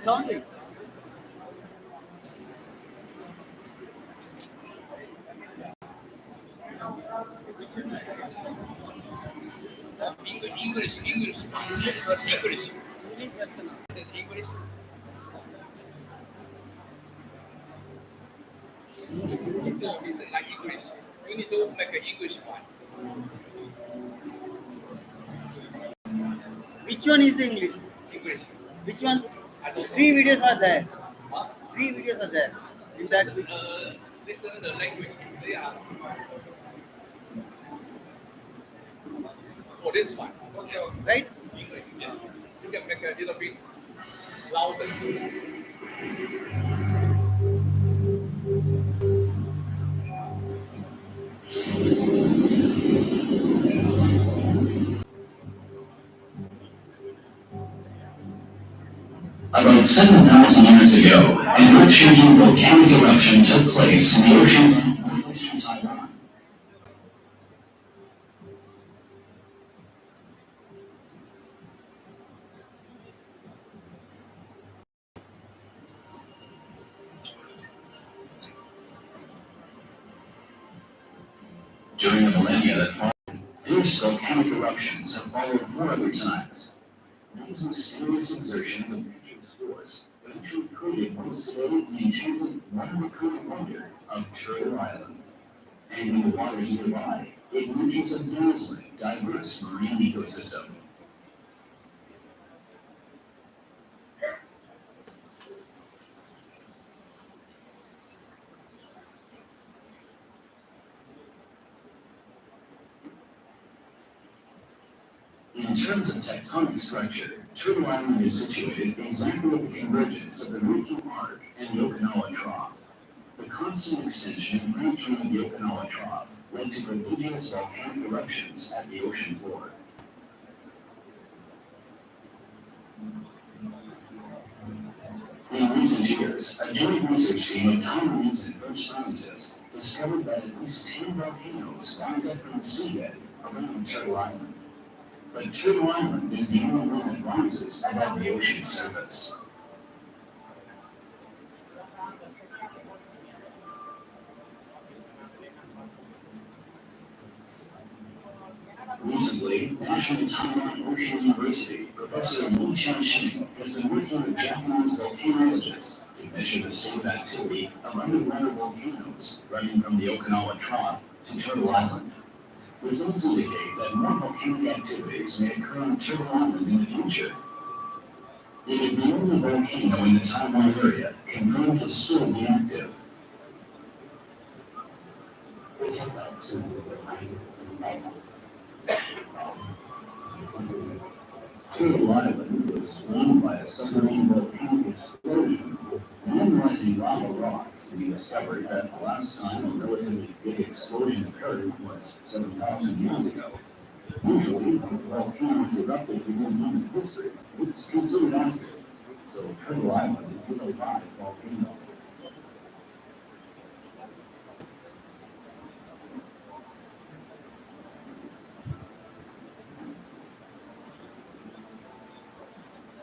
Sounding. English. English. English version. Says English. It's like English. You need to make an English one. Which one is the English? English. Which one? I don't know. Three videos are there. Huh? Three videos are there. In that, Listen the language. Yeah. Oh, this one. Okay. right? English. Yes. You can make a little bit louder. About 7,000 years ago, an earth-shaking volcanic eruption took place in the oceans off northeastern Taiwan. During the millennia that followed, fierce volcanic eruptions have followed 4 other times. These mysterious exertions of nature's force eventually created what is today the enchanted one-recurring wonder of Turtle Island. And in the waters nearby, it nurtures a dazzling, diverse marine ecosystem. In terms of tectonic structure, Turtle Island is situated exactly at the convergence of the Ryukyu Arc and the Okinawa Trough. The constant extension and fracturing of the Okinawa Trough led to prodigious volcanic eruptions at the ocean floor. In recent years, a joint research team of Taiwanese and French scientists discovered that at least 10 volcanoes rise up from the seabed around Turtle Island. But Turtle Island is the only one that rises above the ocean surface. Recently, National Taiwan Ocean University Professor Li Xiaoxing has been working with Japanese volcanologists to measure the state of activity of underwater volcanoes running from the Okinawa Trough to Turtle Island. Results indicate that more volcanic activities may occur on Turtle Island in the future. It is the only volcano in the Taiwan area confirmed to still be active. Turtle Island was formed by a submarine volcanic explosion. Analyzing lava rocks, we discovered that the last time a relatively big explosion occurred was 7,000 years ago. Usually, when volcanoes erupted within human history, it's considered active. So Turtle Island is a live volcano.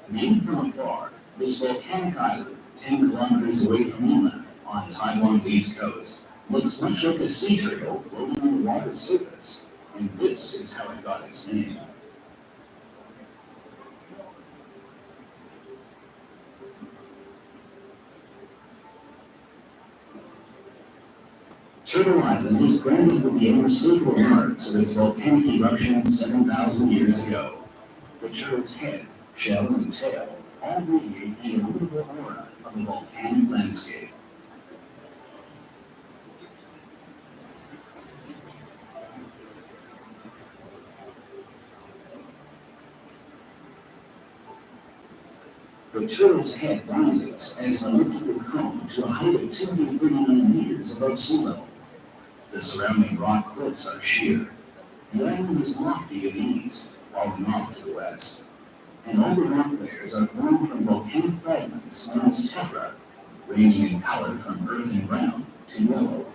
Viewed from afar, this volcanic island, 10 kilometers away from inland, on Taiwan's east coast, looks much like a sea turtle floating on the water's surface, and this is how it got its name. Turtle Island is branded with the unmistakable marks of its volcanic eruption 7,000 years ago. The turtle's head, shell, and tail all radiate the illimitable aura of the volcanic landscape. The turtle's head rises as an elliptical cone to a height of 239 meters above sea level. The surrounding rock cliffs are sheer. The island is lofty at east, falling off to the west. And all the rock layers are formed from volcanic fragments known as tephra, ranging in color from earthen brown to yellow.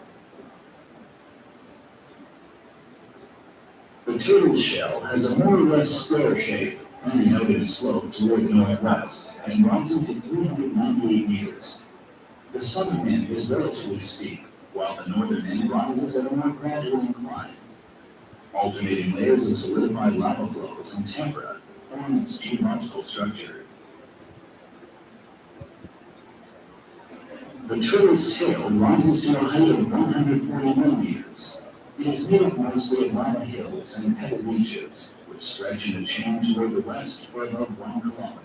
The turtle's shell has a more or less square shape, running out in a slope toward the northwest and rising to 398 meters. The southern end is relatively steep, while the northern end rises at a more gradual incline. Alternating layers of solidified lava flows and tephra form its geological structure. The turtle's tail rises to a height of 141 meters. It is made up mostly of lava hills and pebble beaches, which stretch in a chain toward the west for about 1 kilometer.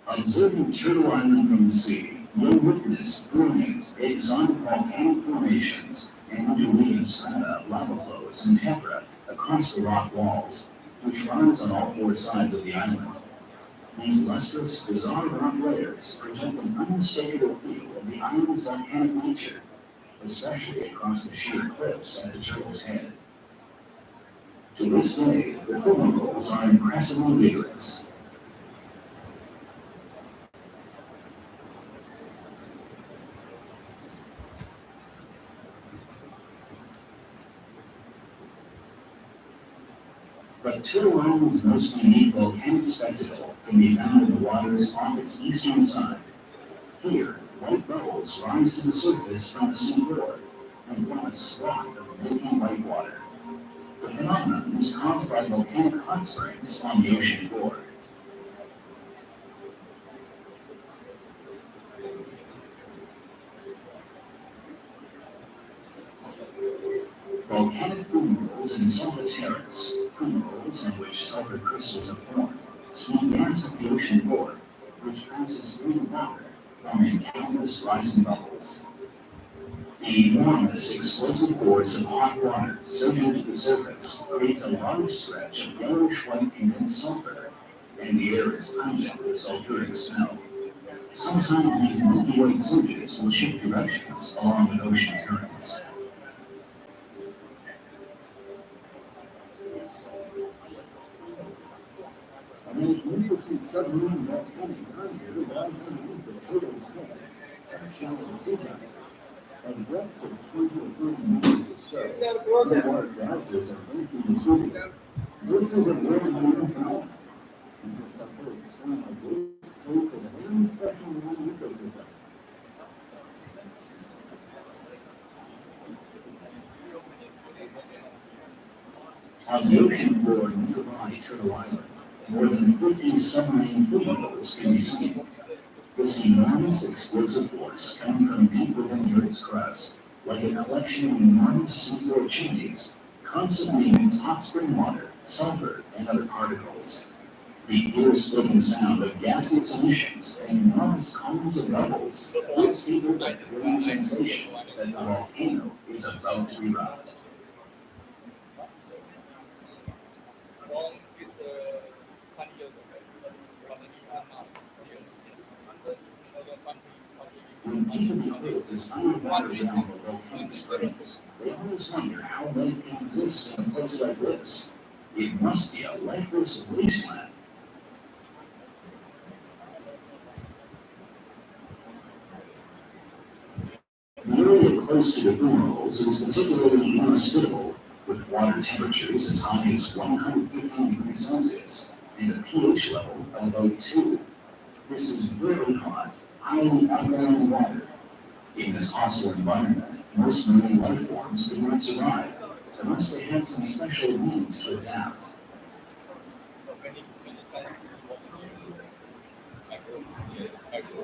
Observing Turtle Island from the sea, you'll witness brilliant, exotic volcanic formations and interleaving strata of lava flows and tephra across the rock walls, which rise on all 4 sides of the island. These lustrous, bizarre rock layers present an unmistakable feel of the island's volcanic nature, especially across the sheer cliffs at the Turtle's Head. To this day, the film rolls are impressively vigorous. But Turtle Island's most unique volcanic spectacle can be found in the waters off its eastern side. Here, white bubbles rise to the surface from the sea floor and form a swath of milky white water. The phenomenon is caused by volcanic hot springs on the ocean floor. Volcanic fumaroles in Sulfur Terrace, fumaroles in which sulfur crystals are formed, spew gas at the ocean floor, which passes through the water, forming countless rising bubbles. The enormous explosive force of hot water surging to the surface creates a large stretch of yellowish-white condensed sulfur, and the air is pungent with sulfuric smell. Sometimes these milky white surges will shift directions along with ocean currents. An immediately submarine volcanic geyser lies underneath the Turtle's Head, shown in the sea ice. At depths of 20 to 30 meters or so, the water geysers are facing the surface. This is a very unique phenomenon. And for some extreme like this, creates a very special marine ecosystem. On the ocean floor nearby Turtle Island, more than 50 submarine fumaroles can be seen. This enormous explosive force coming from deep within the Earth's crust, like a collection of enormous seafloor chimneys, constantly emits hot spring water, sulfur, and other particles. The ear-splitting sound of gaseous emissions and enormous columns of bubbles gives people the thrilling sensation that the volcano is about to erupt. When people behold this underwater realm of volcanic springs, they always wonder how life can exist in a place like this. It must be a lifeless wasteland. The area close to the fumaroles is particularly inhospitable, with water temperatures as high as 115 degrees Celsius and a pH level of about 2. This is very hot, highly alkaline water. In this hostile environment, most marine life forms could not survive unless they had some special means to adapt.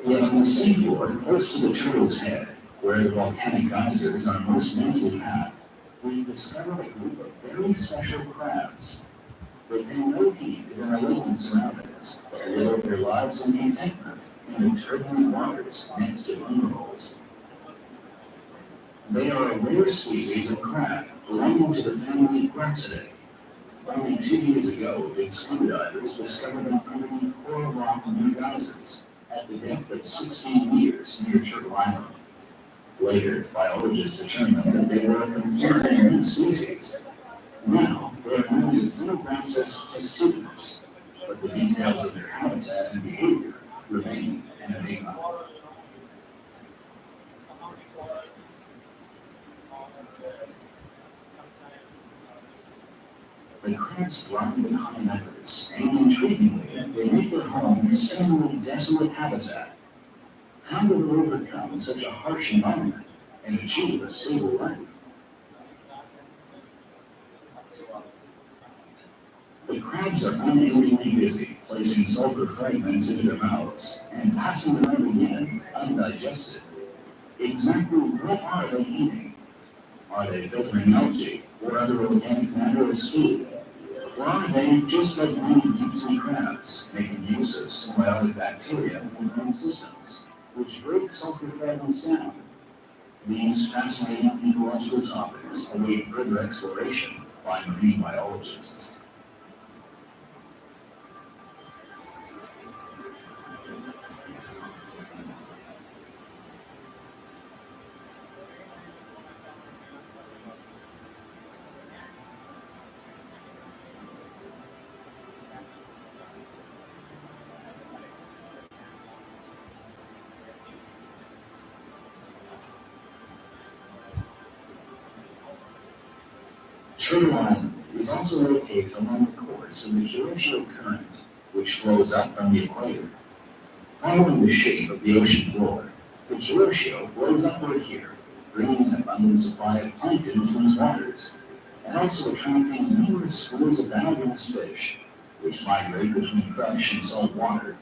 Yet on the seafloor close to the Turtle's Head, where the volcanic geysers are most densely packed, we discovered a group of very special crabs. They pay no heed to their malignant surroundings, but live their lives in contentment in the turbulent waters next to fumaroles. They are a rare species of crab belonging to the family Graxidae. Only 2 years ago did scuba divers discover them underneath coral rock near geysers at the depth of 16 meters near Turtle Island. Later, biologists determined that they were a completely new species. Now, they are known as Xenograxis testudinis, but the details of their habitat and behavior remain an enigma. The crabs thrive in high numbers, and intriguingly, they make their home in a seemingly desolate habitat. How do they overcome such a harsh environment and achieve a stable life? The crabs are unendingly busy, placing sulfur fragments into their mouths and passing them out again, undigested. Exactly what are they eating? Are they filtering algae or other organic matter as food? Or are they, just like many deep sea crabs, making use of symbiotic bacteria in their own systems, which break sulfur fragments down? These fascinating ecological topics await further exploration by marine biologists. Turtle Island is also located along the course of the Kuroshio Current, which flows up from the equator. Following the shape of the ocean floor, the Kuroshio flows upward here, bringing an abundant supply of plankton to its waters, and also attracting numerous schools of anadromous fish, which migrate between fresh and salt water.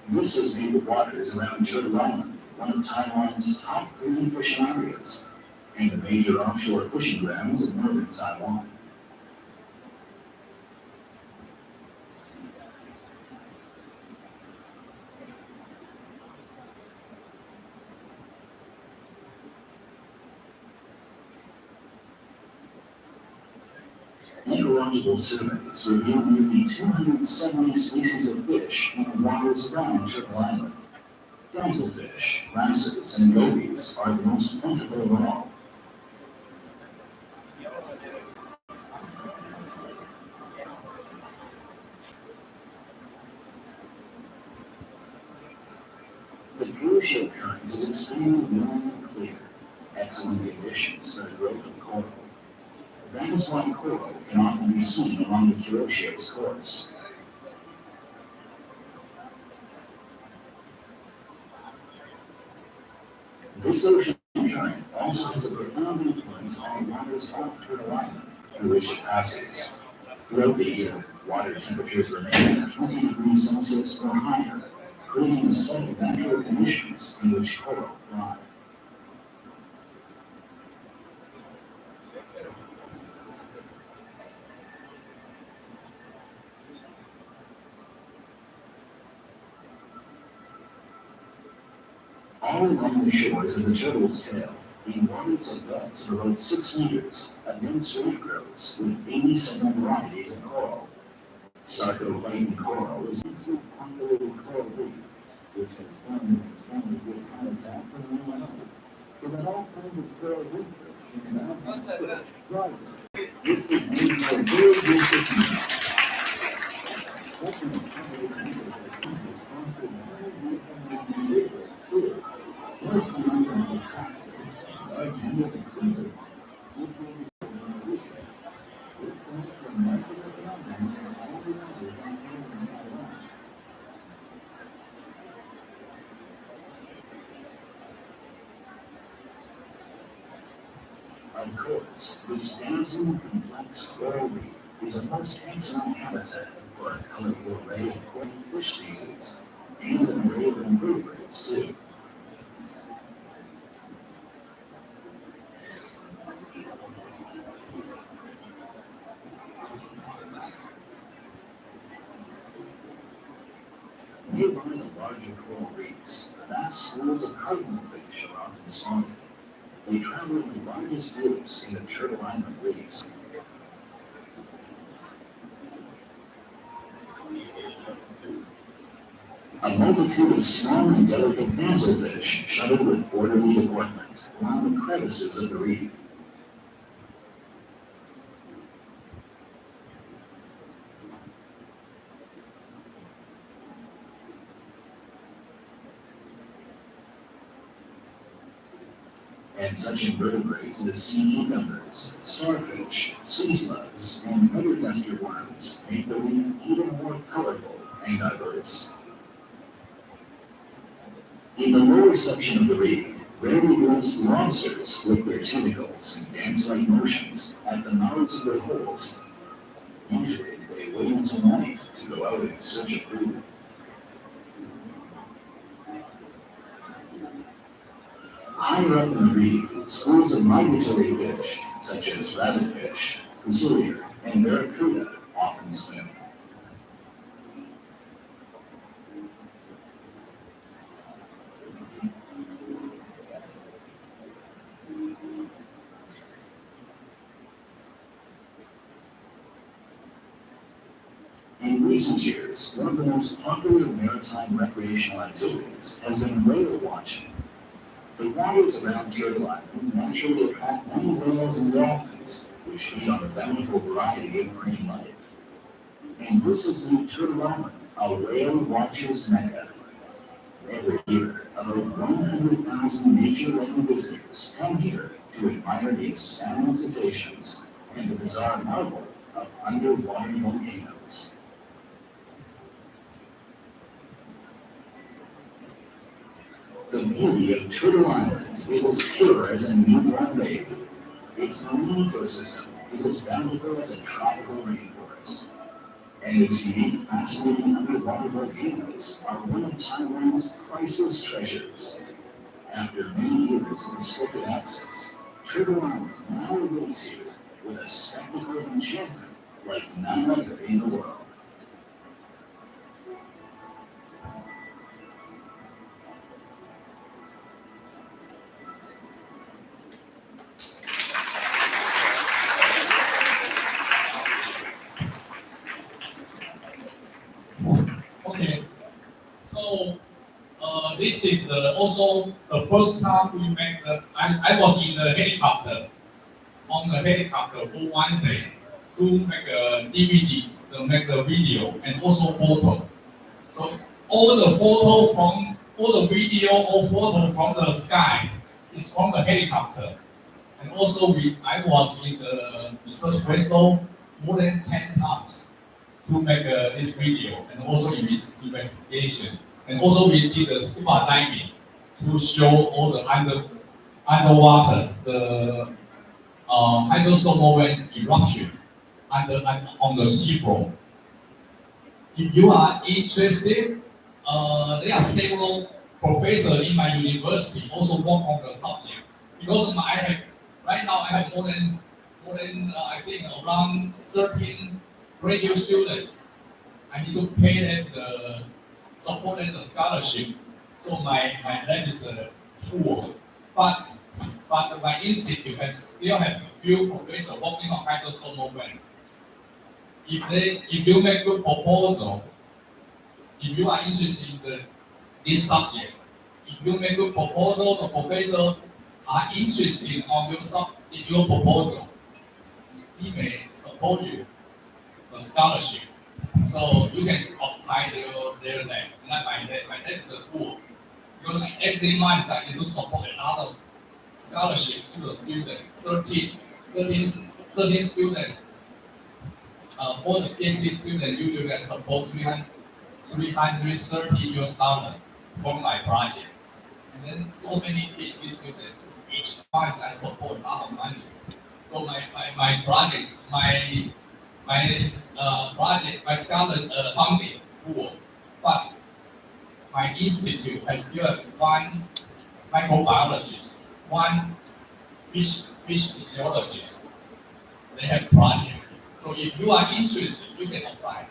This has made the waters around Turtle Island one of Taiwan's top green fishing areas, and the major offshore fishing grounds of northern Taiwan. Ecological surveys reveal nearly 270 species of fish in the waters around Turtle Island. Dentalfish, wrasses, and gobies are the most plentiful of all. The Kuroshio Current is extremely warm and clear, excellent conditions for the growth of coral. That is why coral can often be seen along the Kuroshio's course. This ocean current also has a profound influence on the waters off Turtle Island, through which it passes. Throughout the year, water temperatures remain at 20 degrees Celsius or higher, creating a set of natural conditions in which coral thrive. All along the shores of the turtle's tail, in waters of depths of about 6 meters, a dense reef grows with 87 varieties of coral. Sarcophyton coral is a populated coral reef, which has formed an extremely good habitat for the marine life, so that all kinds of coral reef fish and mountain thrive. This is made for very good fishing. Such an accommodating ecosystem has fostered many beautiful neighborhoods too. Most mountains are attractive, large numbers of seasons, which will be sold in the future. This makes for remarkable phenomenon for all the others on here in Taiwan. Of course, this dazzling complex coral reef is a most excellent habitat for a colorful array of coral fish species, and an array of invertebrates too. Nearby the larger coral reefs, vast schools of cardinalfish are often spawning. They travel in the largest groups in the Turtle Island reefs. A multitude of small and delicate damselfish shuttle with orderly deportment along the crevices of the reef. and such invertebrates as sea cucumbers, starfish, sea slugs, and other duster worms make the reef even more colorful and diverse. In the lower section of the reef, rarely glimpsed lobsters flick their tentacles and dance-like motions at the mouths of their holes. Usually, they wait until night to go out in search of food. Higher up in the reef, schools of migratory fish, such as rabbitfish, fusillier, and barracuda, often swim. In recent years, one of the most popular maritime recreational activities has been whale watching. The waters around Turtle Island naturally attract many whales and dolphins, which feed on a bountiful variety of marine life. And this has made Turtle Island a whale watcher's mecca. Every year, about 100,000 nature-loving visitors come here to admire the astounding cetaceans and the bizarre marvel of underwater volcanoes. The beauty of Turtle Island is as pure as a newborn baby. Its marine ecosystem is as bountiful as a tropical rainforest. And its unique, fascinating underwater volcanoes are one of Taiwan's priceless treasures. After many years of restricted access, Turtle Island now awaits you with a spectacle of enchantment like none other in the world. Okay, so this is also the first time we make I was in the helicopter, on the helicopter for one day to make a DVD, to make a video, and also photo. So all the video or photo from the sky is from the helicopter. And also I was in the research vessel more than 10 times to make this video and also investigation. And also we did the scuba diving to show all the underwater, the hydrothermal eruption on the seafloor. If you are interested, there are several professors in my university also work on the subject. Because right now I have more than I think around 13 graduate students. I need to pay them the support and the scholarship. So my lab is poor. But my institute still have a few professors working on hydrothermal vent. If you make a proposal, if you are interested in this subject, if you make a proposal, the professor are interested on in your proposal, he may support you the scholarship. So you can apply their lab. Not my lab. My lab is poor. Because every month I need to support a lot of scholarship to the student. 13 students. For the PhD student, usually I support $330 US for my project. And then so many PhD students, each month I support a lot of money. So my projects, my project, my scholar funding poor, but my institute has still one microbiologist, one fish physiologist. They have project. So if you are interested, you can apply.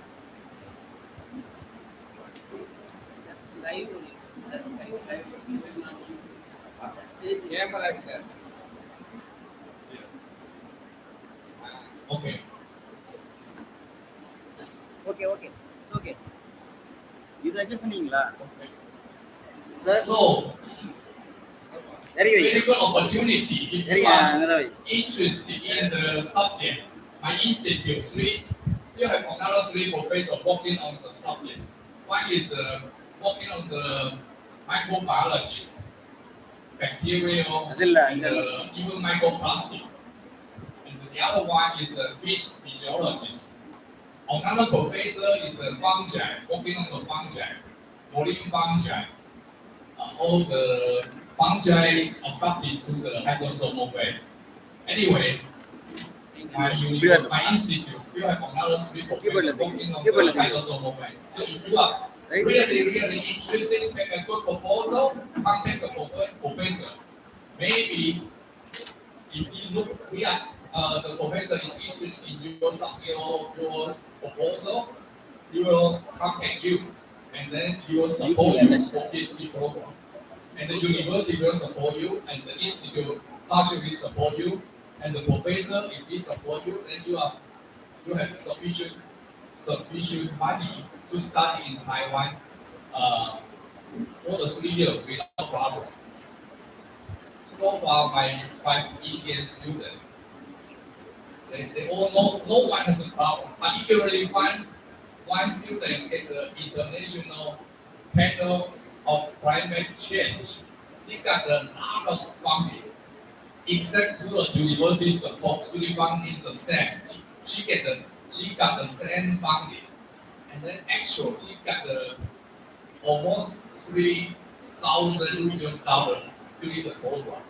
Okay. Okay. It's okay. இது adjust பண்ணீங்களா? So, Very very good opportunity. If you are good. interested in the subject, my institute still have another 3 professors working on the subject. One is working on the microbiologist. bacterial, and even microplastic. And the other one is a fish physiologist. Another professor is a fungi, working on the fungi, marine fungi. All the fungi adapted to the hydrosomal web. Anyway, my institute still have another three professors working on the hydrosomal web. So if you are really interested, make a good proposal, contact the professor. Maybe if you look here, the professor is interested in your proposal, he will contact you, and then he will support you for PhD program. And the university will support you, and the institute partially support you, and the professor, if he support you, then you have sufficient money to study in Taiwan for the 3 years without problem. So far, my 5 Indian students, they all know no one has a problem. Particularly one student get the international panel of climate change. He got a lot of funding, except to the university support. Sullivan is the same. She got the same funding, and then extra she got the almost $3,000 during the program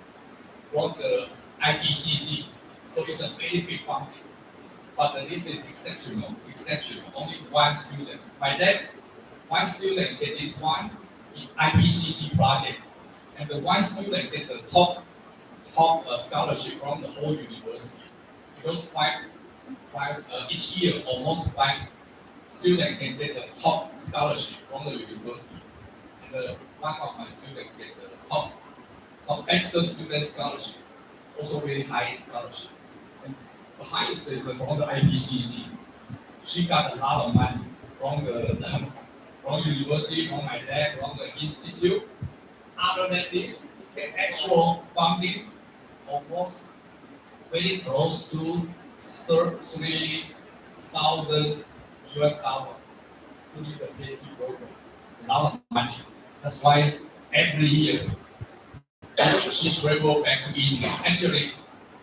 from the IPCC. So it's a very big funding. But this is exceptional. Only one student. By that, one student get this one in IPCC project, and the one student get the top scholarship from the whole university. Because each year, almost 5 students can get the top scholarship from the university, and one of my students get the top best student scholarship, also very high scholarship. And the highest is from the IPCC. She got a lot of money from from university, from my dad, from the institute. Other than this, get actual funding almost very close to $3,000 to do the PhD program. A lot of money. That's why every year she travel back to India. Actually,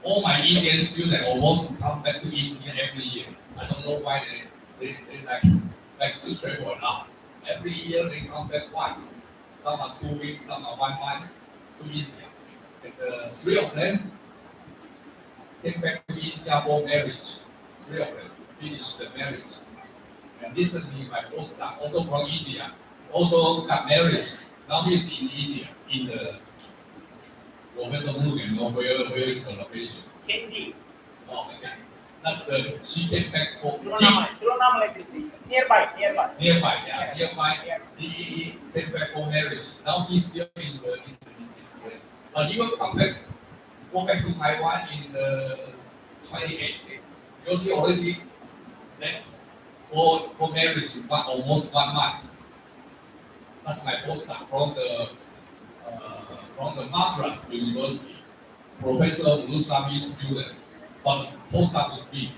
all my Indian students almost come back to India every year. I don't know why they like to travel a lot. Every year they come back once. Some are 2 weeks, some are 1 month to India. And 3 of them came back to India for marriage. 3 of them finished the marriage. And recently my postdoc, also from India, also got married. Now he's in India, in the Professor Moon, you know where is the location? Chenji. Oh, okay. That's she came back for Tiruvannamalai district. Nearby. Nearby. He came back for marriage. Now he's still in this place. But he will go back to Taiwan in the 28th. Because he already left for marriage in almost 1 month. That's my postdoc from the Madras University, Professor Lusami student, but the postdoc is me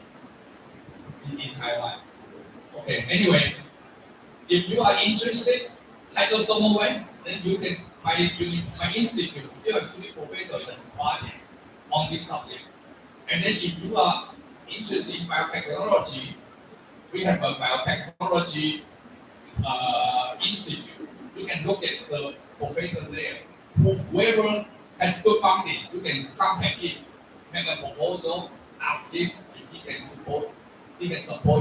in Taiwan. Okay, anyway, if you are interested, hydrosomal web, then you can, my institute still have 3 professors in this project on this subject. And then if you are interested in biotechnology, we have a biotechnology institute. You can look at the professor there. Whoever has good funding, you can contact him, make a proposal, ask him if he can support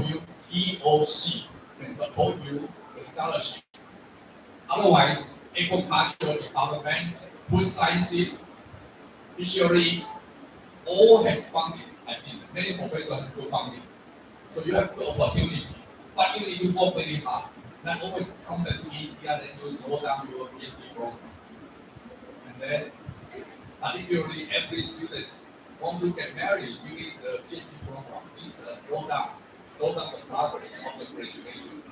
you, he or she can support you with scholarship. Otherwise, agricultural department, food sciences, fishery, all has funding. I think many professors have good funding. So you have the opportunity, but you need to work very hard. Not always come back to India, then you slow down your PhD program. And then, particularly every student want to get married, you need the PhD program. This slow down the progress of the graduation.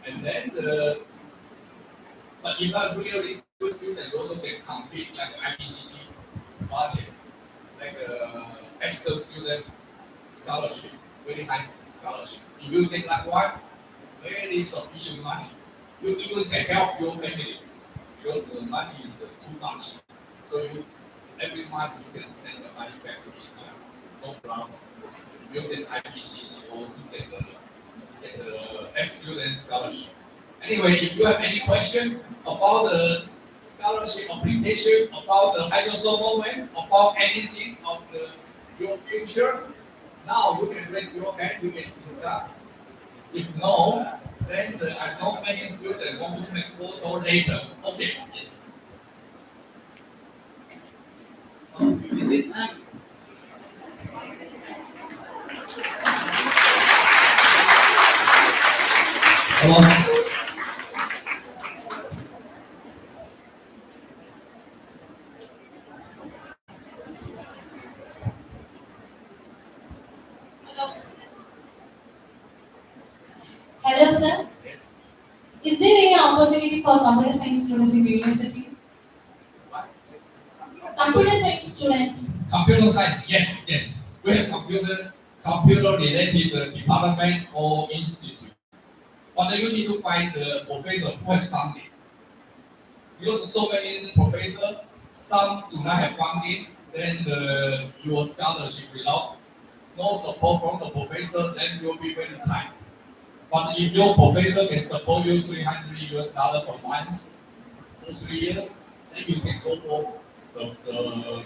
And then but if not really good student, you also can compete like IPCC project, like extra student scholarship, very high scholarship. If you take that one, very sufficient money. You even can help your family because the money is too much. So every month you can send the money back to India, no problem. You get IPCC or you get the ex-student scholarship. Anyway, if you have any question about the scholarship application, about the hydrosomal wind, about anything of your future, now you can raise your hand, you can discuss. If no, then I know many students want to make photo later. Okay, yes. This time. Hello. Hello, sir. Yes. Is there any opportunity for computer science students in the university? What? Computer science students. Computer science, yes, yes. We have computer related department or institute. But you need to find the professor who has funding. Because so many professors, some do not have funding, then your scholarship without no support from the professor, then you will be very tight. But if your professor can support you $300 per month for 3 years, then you can go for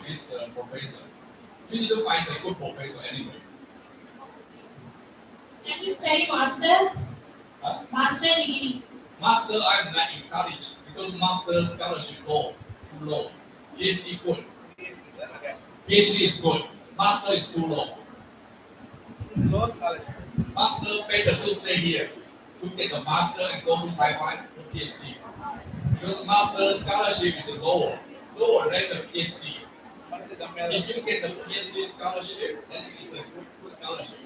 this professor. You need to find a good professor anyway. Can you study master? Huh? Master degree. Master, I'm not in college because master scholarship low, too low. PhD good. PhD is good. Master is too low. No scholarship. Master better to stay here to get the master and go to Taiwan for PhD. Because master scholarship is lower than the PhD. If you get the PhD scholarship, then it's a good scholarship.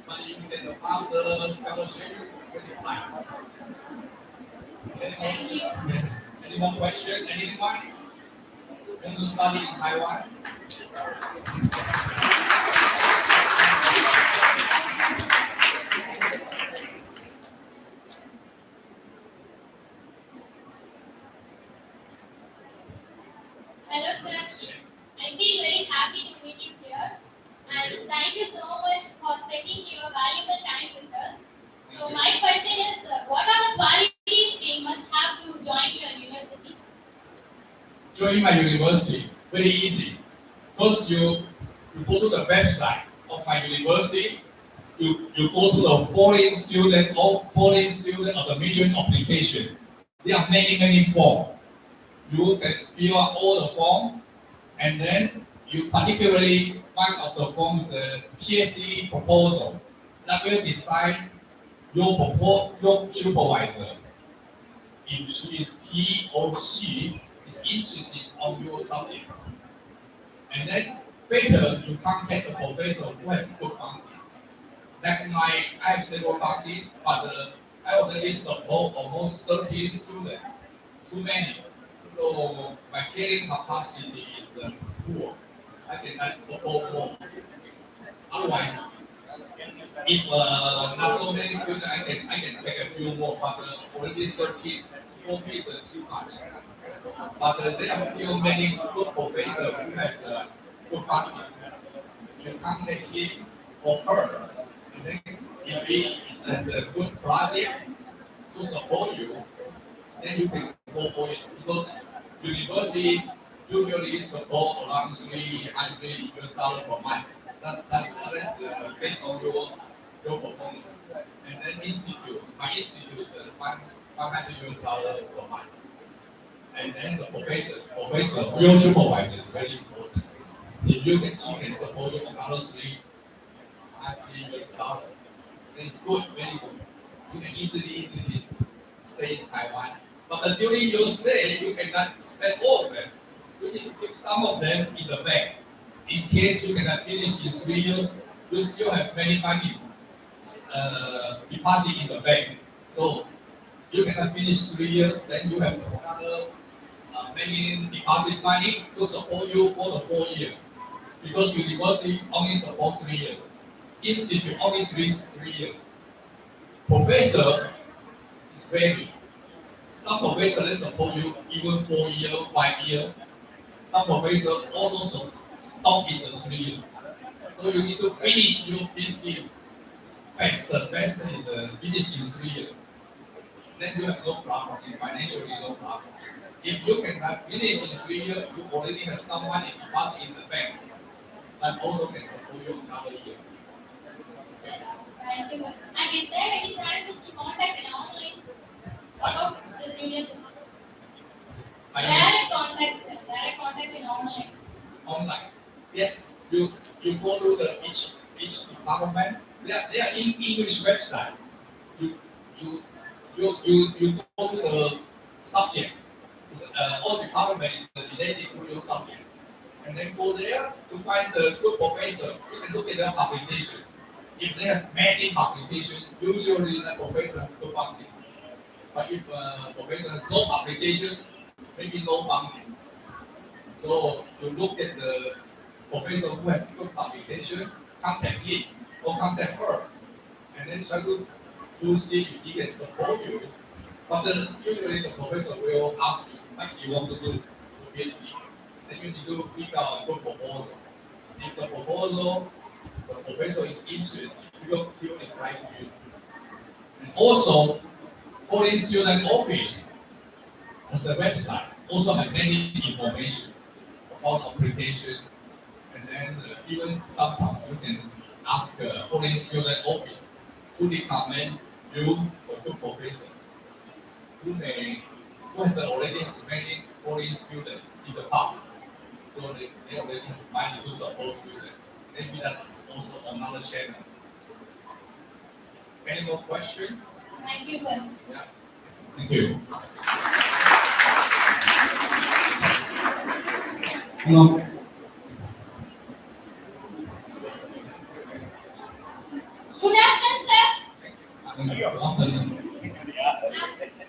But if you get the master scholarship, it's very high. Thank you. Yes. Any more questions? Anyone want to study in Taiwan? Hello, sir. I feel very happy to meet you here. And thank you so much for spending your valuable time with us. So, my question is what are the qualities we must have to join your university? Join my university, very easy. First, you go to the website of my university. You go to the foreign student admission application. There are many forms. You can fill out all the form, and then you particularly one of the forms the PhD proposal that will decide your supervisor if he or she is interested on your subject. And then better you contact the professor who has good funding. Like I have several funding, but I already support almost 13 students, too many. So my carrying capacity is poor. I cannot support more. Otherwise, if not so many students, I can take a few more, but already 13, 40 is too much. But there are still many good professors who has good funding. You contact him or her, and then if he has a good project to support you, then you can go for it. Because university usually support around $300 per month. That's based on your performance. And then my institute is $100 per month. And then the professor, your supervisor is very important. If you can support you another $300, it's good, very good. You can easily stay in Taiwan. But during your stay, you cannot spend all of them. You need to keep some of them in the bank. In case you cannot finish in 3 years, you still have many money deposit in the bank. So you cannot finish 3 years, then you have another many deposit money to support you for the 4 years. Because university only support 3 years. Institute only three years. Professor is vary. Some professors they support you even 4 years, 5 years. some professors also stop in the 3 years. So you need to finish your PhD best. The best is finish in 3 years. Then you have no problem. In financially, no problem. If you can have finish in 3 years, you already have some money deposit in the bank that also can support you another year. Okay. Thank you, sir. And is there any chances to contact an online about this university? I mean, Direct contact, sir. Direct contact in online. online. Yes, you go to the each department. They are in English website. You you you go to the subject. It's, all department is related to your subject, and then go there to find the good professor. You can look at their publication. If they have many publications, usually the professor has no funding. But if professor has no publication, maybe no funding. So you look at the professor who has good publication, contact him or contact her, and then try to see if he can support you. But usually the professor will ask you what you want to do for PhD. Then you need to pick out a good proposal. If the proposal, the professor is interested, he will reply to you. And also, foreign student office as a website also have many information about application, and then even sometimes you can ask foreign student office to recommend you a good professor who has already many foreign students in the past, so they already have money to support students. Maybe that's also another channel. Any more questions? Thank you, sir. Yeah. Thank you. Hello. Good afternoon, sir. Good afternoon.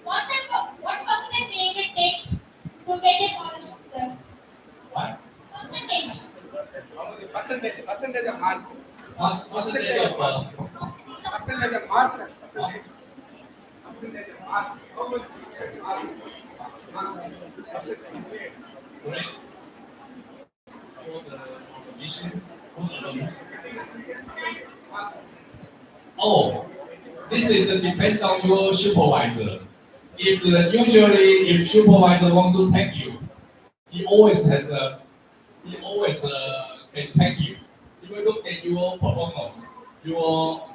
What percentage you need to take to get a scholarship, sir? What? Percentage. Percentage of mark. What's the day of birth? Percentage of mark. Percentage of mark. How much marks? Correct. For the mission. Oh, this is depends on your supervisor. Usually if supervisor want to take you, he always can take you. He will look at your performance, your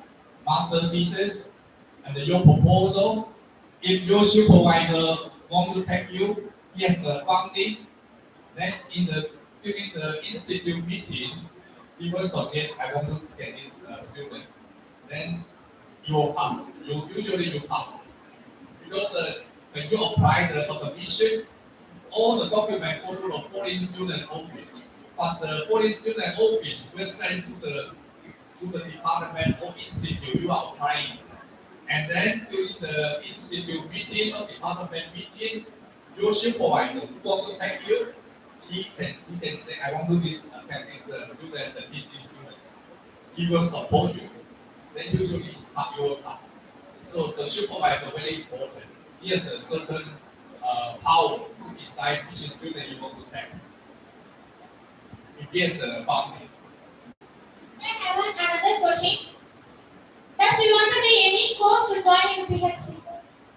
master thesis, and your proposal. If your supervisor want to take you, he has the funding. Then during the institute meeting, he will suggest I want to get this student. Then you will pass. You pass because when you apply the admission, all the documents go to the foreign student office, but the foreign student office will send to the department or institute you are applying. And then during the institute meeting or department meeting, your supervisor who want to take you, he can say, I want to take this student as a PhD student. He will support you. Then usually it's not your task. So the supervisor very important. He has a certain power to decide which student you want to take. If he has a boundary. I have another question. Does we want to do any course to join in PhD?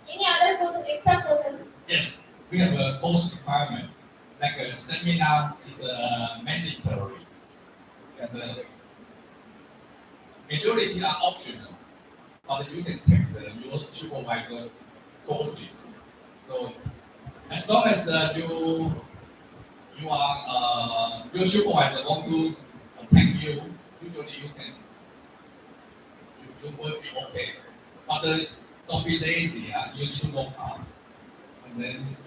Any other courses, extra courses? Yes, we have a course requirement. Like a seminar is mandatory. And the majority are optional, but you can take your supervisor courses. So as long as you are your supervisor want to take you, usually you will be okay. But don't be lazy. You need to work hard, and then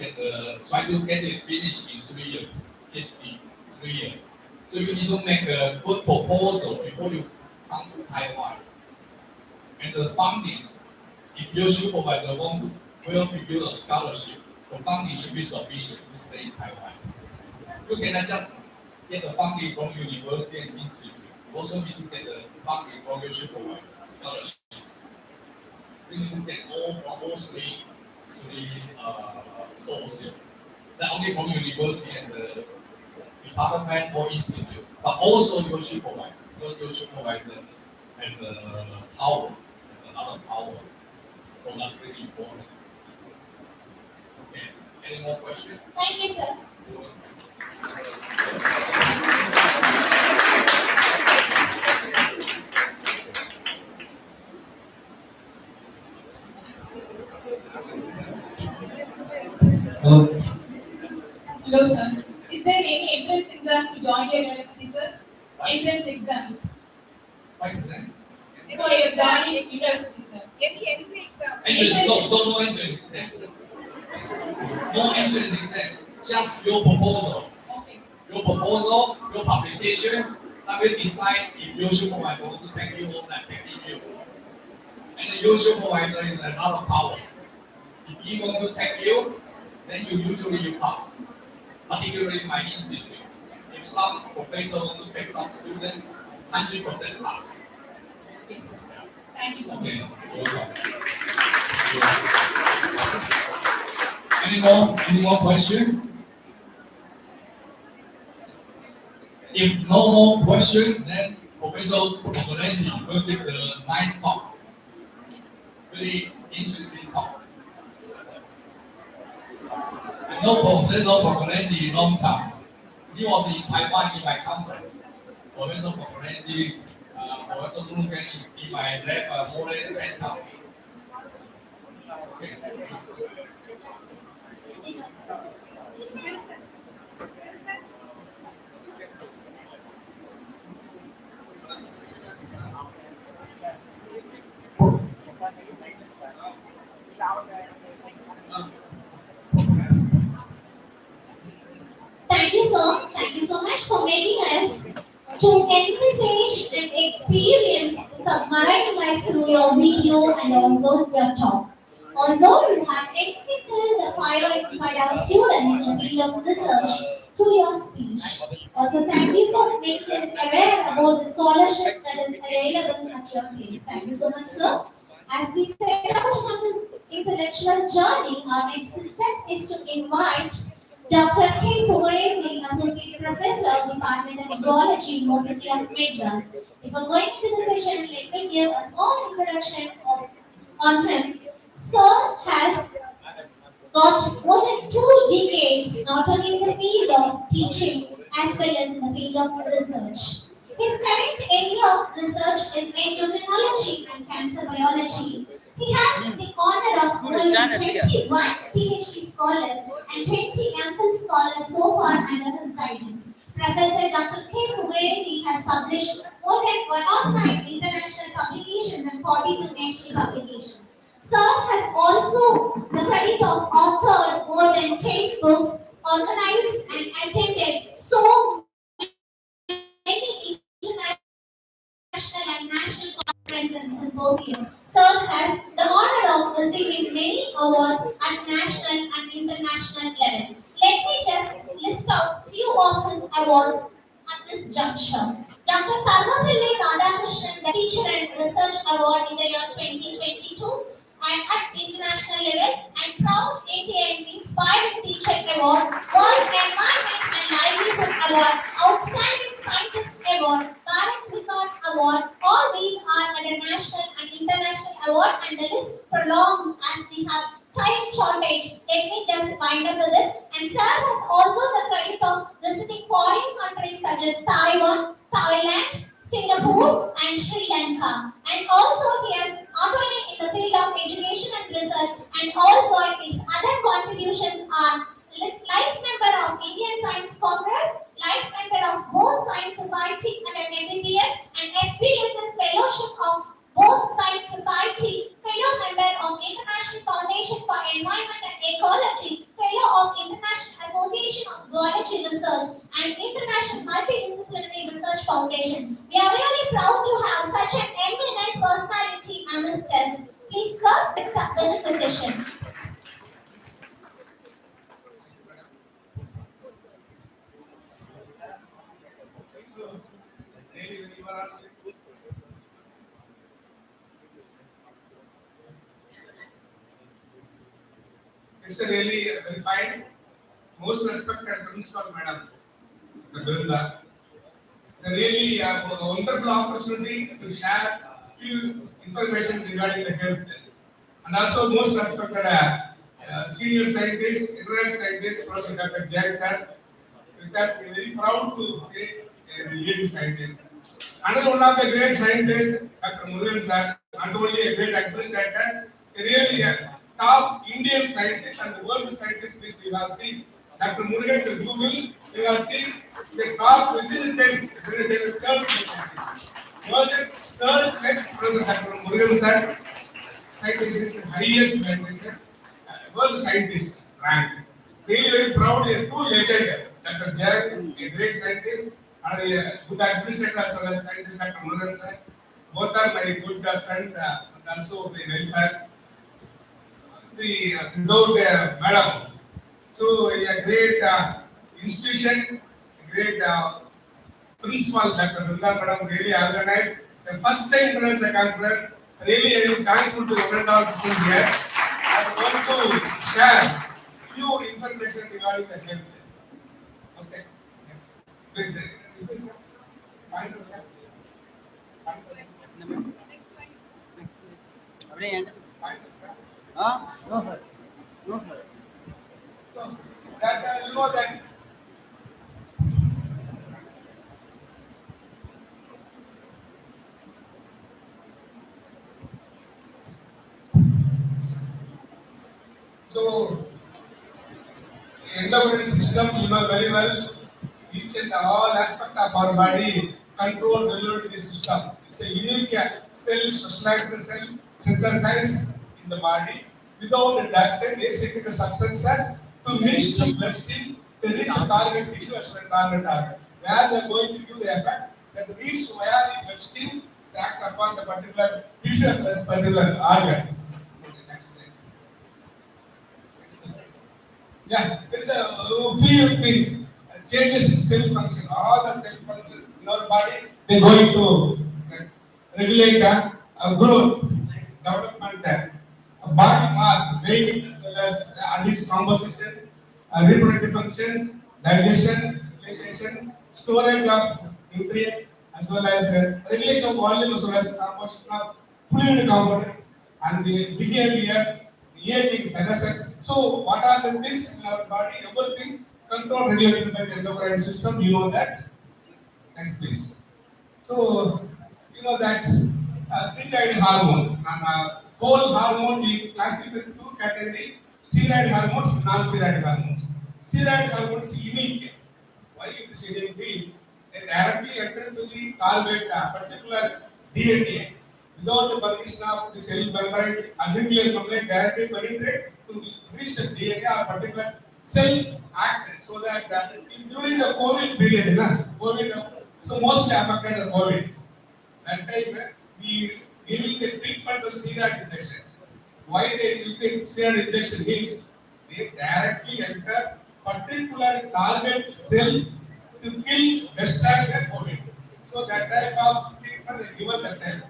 try to get it finished in 3 years. PhD 3 years. So you need to make a good proposal before you come to Taiwan. And the funding, if your supervisor will give you a scholarship, the funding should be sufficient to stay in Taiwan. You cannot just get the funding from university and institute. You also need to get the funding from your supervisor, scholarship. You need to get all three sources. Not only from university and the department or institute, but also your supervisor. Because your supervisor has a power, has another power. So that's really important. Okay. Any more questions? Thank you, sir. Hello. Hello, sir. Is there any entrance exam to join your university, sir? Entrance exams What is that? for your joining university, sir. Entrance, no entrance exam. No entrance exam. Just your proposal. Okay, sir. Your proposal, your publication, that will decide if your supervisor want to take you or not taking you. And the your supervisor is another power. If he want to take you, then you usually pass. Particularly in my institute. If some professor want to take some student, 100% pass. Okay, sir. Thank you so Okay, much. you're welcome. Any more question? If no more question, then Professor Pogoletti will give the nice talk. Very interesting talk. I know Professor Pogoletti long time. He was in Taiwan in my conference. Professor Pogoletti, Professor Lugan in my lab more than 10 times. Okay. Thank you, sir. Thank you so much for making us to envisage and experience submarine life through your video and also your talk. Also, you have ignited the fire inside our students in the field of research through your speech. Also, thank you for making us aware about the scholarship that is available at your place. Thank you so much, sir. As we set out on this intellectual journey, our next step is to invite Dr. K. Pugarethi, Associate Professor, Department of Zoology, University of Madras. Before going into the session, let me give a small introduction on him. Sir has got more than 2 decades not only in the field of teaching as well as in the field of research. His current area of research is endocrinology and cancer biology. He has the honor of holding 21 PhD scholars and 20 MPhil scholars so far under his guidance. Professor Dr. K. Pugarethi has published more than 109 international publications and 42 national publications. Sir has also the credit of authored more than 10 books, organized and attended so many international and national conferences and symposiums. Sir has the honor of receiving many awards at national and international level. Let me just list out few of his awards at this juncture. Dr. Sarvapalli Radhakrishnan, the Teacher and Research Award in the year 2022 and at international level, and Proud Indian Inspired Teacher Award, World Environment and Livelihood Award, Outstanding Scientist Award, Bharat Vikas Award. All these are at a national and international award, and the list prolongs as we have time shortage. Let me just wind up with this. And Sir has also the credit of visiting foreign countries such as Taiwan, Thailand, Singapore, and Sri Lanka. And also he has not only in the field of education and research, and also his other contributions are life member of Indian Science Congress, life member of Bose Science Society and an MBBS, and FBSS Fellowship of Bose Science Society, fellow member of International Foundation for Environment and Ecology, fellow of International Association of Zoology Research, and International Multidisciplinary Research Foundation. We are really proud to have such an eminent personality amongst us. Please, sir, let's begin the session. It's a really very fine, most respected principal, madam. the Brinda. It's a really wonderful opportunity to share few information regarding the health. And also most respected senior scientist, international scientist, Professor Dr. Jack sir, because we are very proud to say a leading scientist. Another one of the great scientists, Dr. Murugan sir, not only a great administrator, a really top Indian scientist and the world scientist list we have seen. Dr. Murugan to Google, we have seen the top within 10, the third place. Third place, Professor Dr. Murugan sir, scientist is the highest ranked world scientist rank. Really very proud and two legend. Dr. Jack, a great scientist, and a good administrator as well as scientist Dr. Murugan sir. Both are my good friends and also the welfare. The without madam. So a great institution, a great principal Dr. Brinda madam really organized the first time international conference. Really, I am thankful to the Ulundurpet person here. I want to share few information regarding the health. Okay. Next. Please. Fine. அப்படியே end. No sir. No sir. So that you know that. So endocrine system, you know very well, each and all aspect of our body control regulate the system. It's a unique cell, specialized cell, synthesized in the body without a ducted aseptic substances to mix the bloodstream to reach a target tissue as well as target organ. Where they are going to give the effect that reach via the bloodstream to act upon the particular tissue as well as particular organ. Yeah, there's a few things. Changes in cell function. All the cell function in our body, they're going to regulate growth, development, body mass, weight, as well as and its composition, reproductive functions, digestion, relaxation, storage of nutrient, as well as regulation of volume, as well as composition of fluid component, and the behavior, aging, senescence. So, what are the things in our body? Everything controlled, regulated by the endocrine system. You know that. Next, please. So, you know that steroid hormones and whole hormone we classify into two categories: steroid hormones, non-steroid hormones. Steroid hormones is unique. Why it is unique means they directly enter into the target particular DNA without the permission of the cell membrane and nuclear membrane directly penetrate to reach the DNA or particular cell acted so that during the COVID period, so mostly affected the COVID. That time we giving the treatment of steroid injection. Why they use the steroid injection means they directly enter particular target cell to kill, destroy the COVID. So that type of treatment is given that time.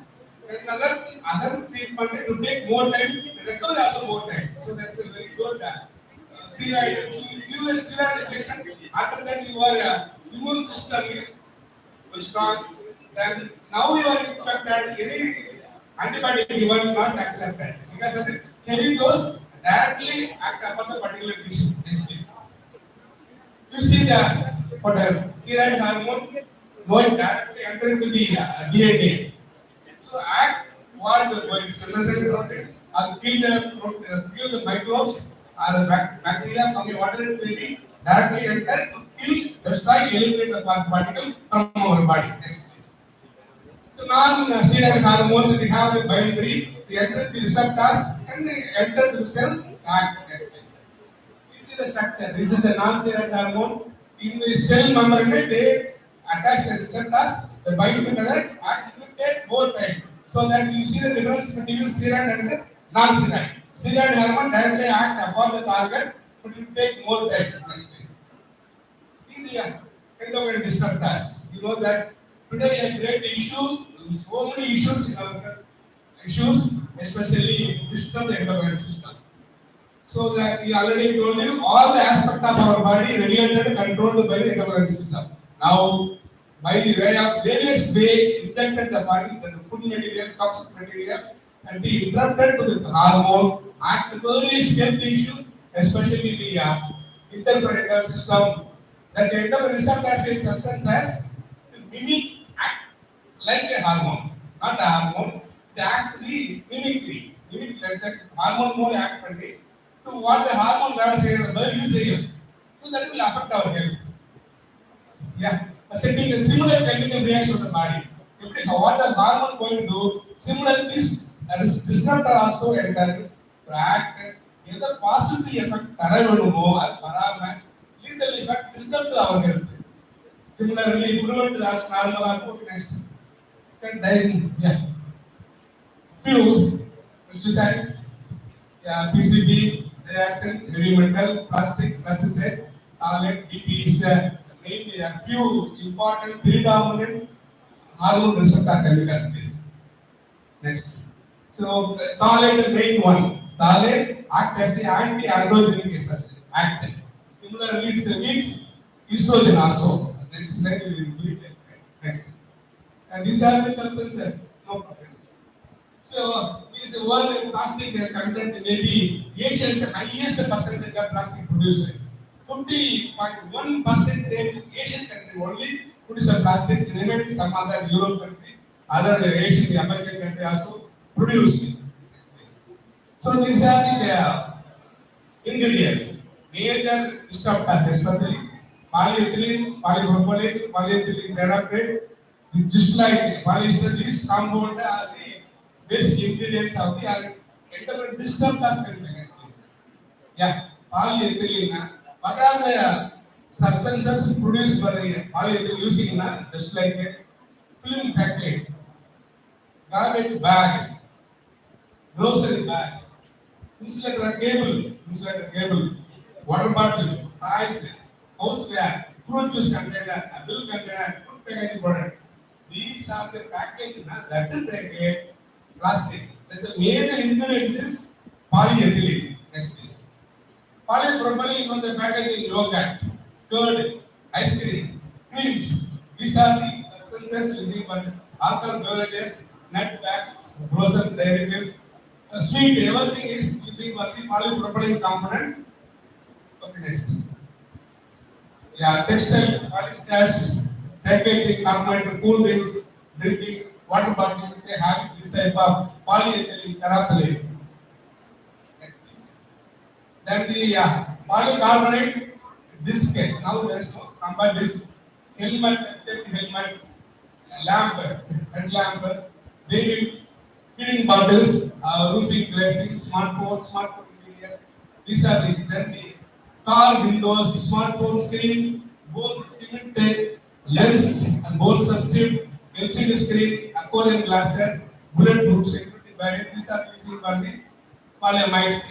Other treatment it will take more time, recover also more time. So that's a very good steroid. So you give the steroid injection, after that your immune system is strong. Then now you are infected, any antibiotic given not accepted because of the heavy dose directly act upon the particular tissue. You see the steroid hormone going directly enter into the DNA. So act what the synthesized protein or kill the microbes or bacteria from the water it may be directly enter to kill, destroy, eliminate the particle from our body. Next. So non-steroid hormones they have a boundary, they enter the receptors and they enter the cells. Act. Next. This is the structure. This is a non-steroid hormone. In the cell membrane they attach the receptors, they bind together and it will take more time. So that you see the difference between steroid and the non-steroid. Steroid hormone directly act upon the target, but it will take more time. Next please. See the endocrine disruptors. You know that today a great issue, so many issues in our issues, especially disturb the endocrine system. So that we already told you all the aspects of our body regulated and controlled by the endocrine system. Now, by the way of various way, injected the body, the food material, toxic material, and the interrupted to the hormone, act various health issues, especially the interference system, that end up result as a substance as the mimic act like a hormone, not a hormone, they act the mimic like hormone more act to what the hormone levels is. So that will affect our health. Yeah, setting a similar chemical reaction of the body. What the hormone going to do? Similar this disruptor also enter to act in the positive effect. Lethal effect disrupt our health. Similarly, improvement the normal next. Then few pesticides, PCB, reaction, heavy metal, pesticide, like DP is mainly a few important predominant hormone receptor chemicals. Next. So, phthalate the main one. Phthalate act as an anti-androgenic substance. Act. Similarly, it's a weak estrogen also. Next slide we will read it. Next. And these are the substances. No problem. So, this world plastic content maybe Asia is the highest percentage of plastic produced. 50.1% Asian country only produce plastic, the remaining some other Europe country, other Asian, American country also produce. So these are the ingredients. Major disruptors, especially polyethylene, polypropylene, polyethylene terephthalate, just like polyester, these compound are the basic ingredients of the endocrine disruptors. Yeah, polyethylene. What are the substances produced by polyethylene using just like a film package, garbage bag, grocery bag, insulator cable, water bottle, rice, houseware, fruit juice container, milk container, food packaging product. These are the packaging that will take plastic. There's a major ingredient is polyethylene. Next please. Polypropylene on the packaging yogurt, curd, ice cream, creams. These are the substances using for alcohol beverages, nut packs, frozen dairy milks, sweet, everything is using for the polypropylene component. Okay, next. Yeah, textile, polyesters, packaging component, cool drinks, drinking, water bottle, they have this type of polyethylene terephthalate. Next, please. Then the polycarbonate disc. Now there is no number disc. Helmet, safety helmet, lamp, headlamp, baby feeding bottles, roofing glazing, smartphone interior. These are the then the car windows, smartphone screen, both cemented lens and both substitute, LCD screen, aquarium glasses, bulletproof security barrier. These are using for the polyamides.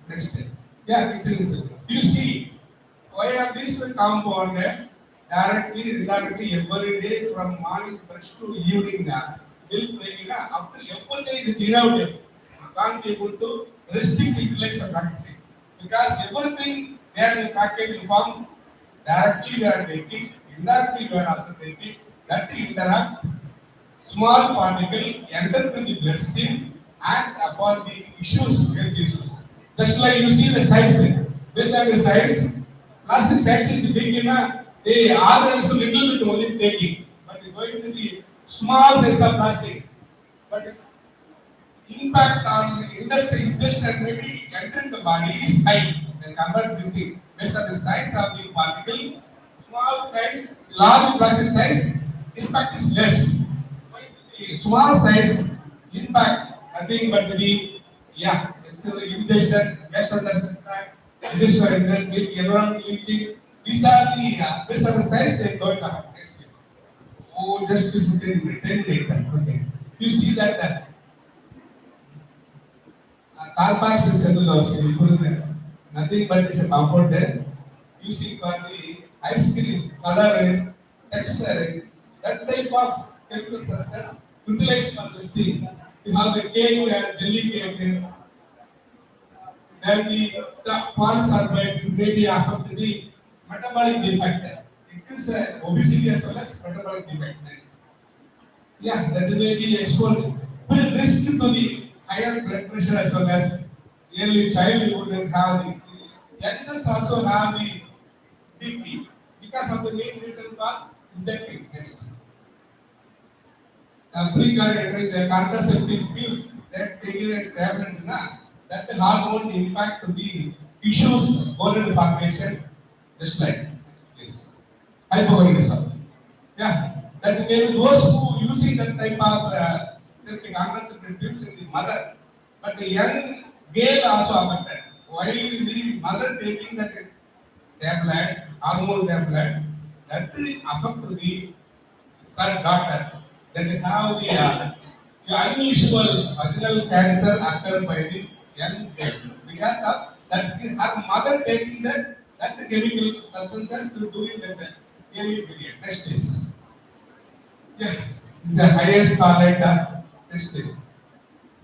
Next step. You see, why are these compound directly, indirectly, every day from morning brush to evening, milk making, after everything is clean out, you can't be able to restrict utilize the practicing. Because everything they are in packaging form, directly we are taking, indirectly we are also taking, that interact, small particle enter to the bloodstream and upon the issues, health issues. Just like you see the size, based on the size, plastic size is big enough, they are also little bit only taking, but going to the small size of plastic, but impact on intestine maybe entering the body is high when compared to this thing. Based on the size of the particle, small size, large plastic size, impact is less. The small size impact nothing but the ingestion, gastrointestinal tract, environment leaching. These are the based on the size they don't come. Next please. Oh, just 10 minutes. Okay. You see that carbox is cellulose. Nothing but it's a compound there. Using for the ice cream, coloring, texture, that type of chemical substance utilized for this thing. You have the cake and jelly cake there. Then the polysorbate maybe affect the metabolic defect. It is obesity as well as metabolic defect. Next. Yeah, that may be exposed. Will risk to the higher blood pressure as well as early childhood and have the youngsters also have the BP because of the main reason for injecting. Next. Pre-cardiac, the contraceptive pills that taking a tablet, that the hormone impact to the tissues, bone formation, just like next please. Hypothyroidism. Yeah, that there is those who using that type of contraceptive pills in the mother, but the young girl also affected. While the mother taking that tablet, hormone tablet, that will affect to the son daughter. That they have the unusual vaginal cancer occurred by the young girl because of that her mother taking that chemical substances to during that early period. Next please. Yeah, the highest tolerant. Next please.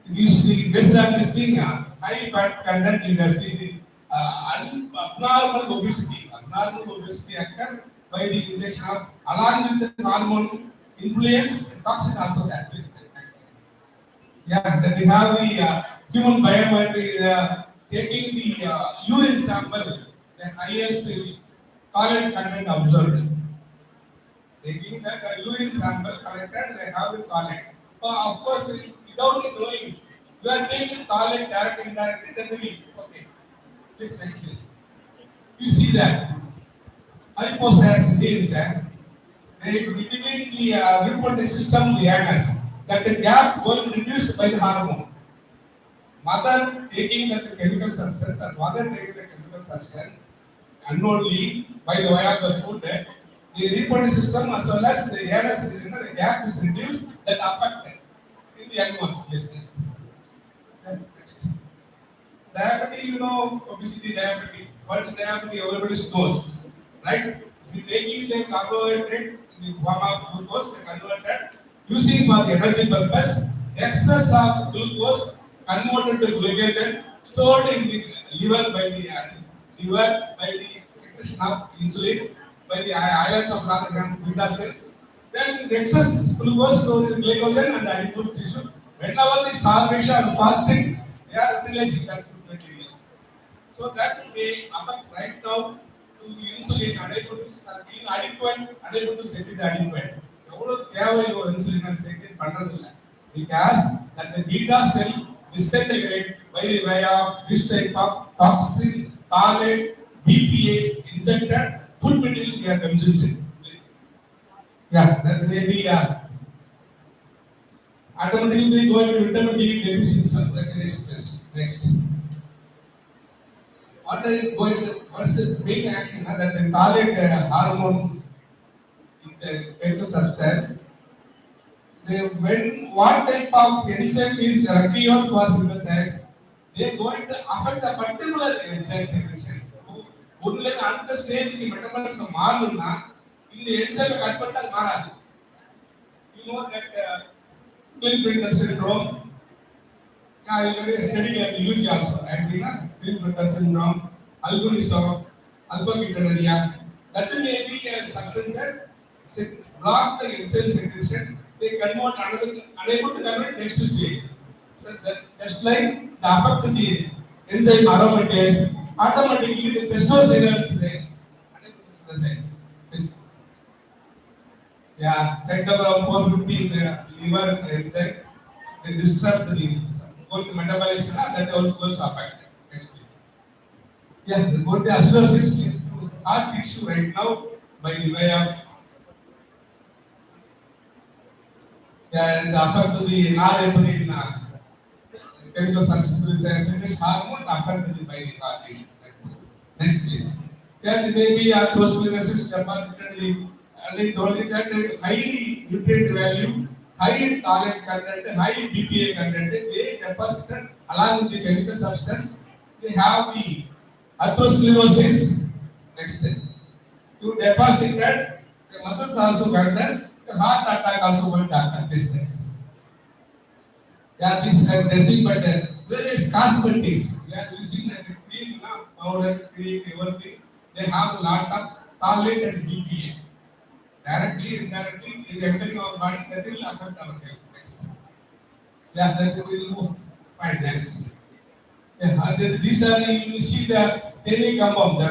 This the based on this thing, high fat content you can see the abnormal obesity. Abnormal obesity occur by the injection of along with the hormone influence, toxin also that. Please, next. Yeah, that we have the human biometry taking the urine sample, the highest tolerant content observed. Taking that urine sample collected, they have the tolerant. So of course, without it knowing, you are taking tolerant directly, indirectly, then will okay. Please next please. You see that hypostasis means that they between the reproductive system, the anus, that the gap going to reduce by the hormone. Mother taking that chemical substance and mother taking the chemical substance unknowingly by the way of the food, the reproductive system as well as the anus, the gap is reduced that affected in the young ones. Yes, next. Next. Diabetes, you know, obesity, diabetes. What is diabetes? Everybody knows, right? If you take the carbohydrate in the form of glucose, they convert that using for the energy purpose. Excess of glucose converted to glycogen stored in the liver by the secretion of insulin by the ions of glucose beta cells. Then excess glucose stored in the glycogen and adipose tissue. Whenever the starvation and fasting, they are utilizing that food material. So that may affect right now to the insulin unable to secrete the adequate. எவ்வளவு தேவையோ insulin secrete பண்றதில்ல because that the beta cell disintegrate by the way of this type of toxin, phthalate, BPA injected food material we are consuming. Yeah, that may be automatically going to vitamin D deficiency of the next. What are you going to, what's the main action that the phthalate hormones in the chemical substance? When what type of enzyme is required for synthesis, they are going to affect a particular enzyme secretion. Only at the stage in metabolism மாறுனா இந்த enzyme cut பண்ணா மாறாது. You know that Klinefelter syndrome. Yeah, you can study at the UG also. And we have Klinefelter syndrome, albinism, alpha-ketoluria. That may be substances block the enzyme secretion. They convert unable to convert next stage. So that just like the effect to the enzyme aromatase, automatically the testosterone yeah, center around 450 in the liver enzyme, they disturb the going to metabolism, that also affect. Next please. Yeah, going to acidosis is heart issue right now by the way of and affect to the norepinephrine chemical substance hormone affect to the by the heart issue. Next please. That may be atherosclerosis capacity. They told you that high nutrient value, high phthalate content, high BPA content, they deposited along with the chemical substance. They have the atherosclerosis. Next step. You deposited, the muscles also contains, the heart attack also going to happen. This next. Yeah, this is nothing but various cosmetics. We are using the cream, powder, cream, everything. they have a lot of phthalate and BPA. Directly, indirectly, is entering our body, that will affect our health. Next. Yeah, that will move. Fine, next. Yeah, and then these are the, you see the tiny compound, the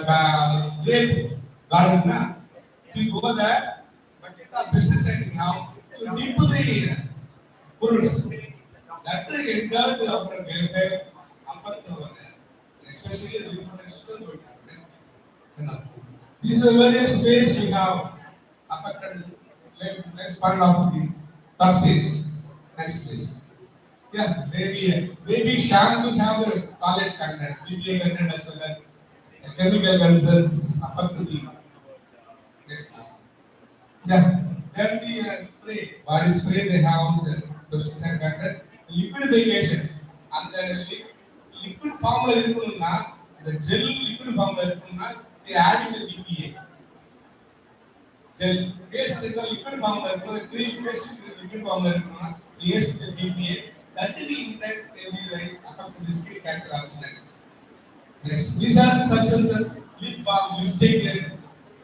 grape garden. Na? If you go there, but it are pesticide now, so deep to the fruits. That will enter to our welfare, affect our health, especially the reproductive system. This is the various ways we have affected next part of the toxin. Next please. Yeah, maybe shampoo have the toilet content, BPA content as well as chemical concerns affect the next please. Yeah, then the spray, body spray they have pesticide content, liquidification and the liquid form இருக்குன்னா the gel liquid form இருக்குன்னா they adding the BPA. Gel paste in the liquid form, the cream paste in the liquid form, yes, the BPA that will impact every affect the skin cancer also next. Next, these are the substances lip balm, lipstick,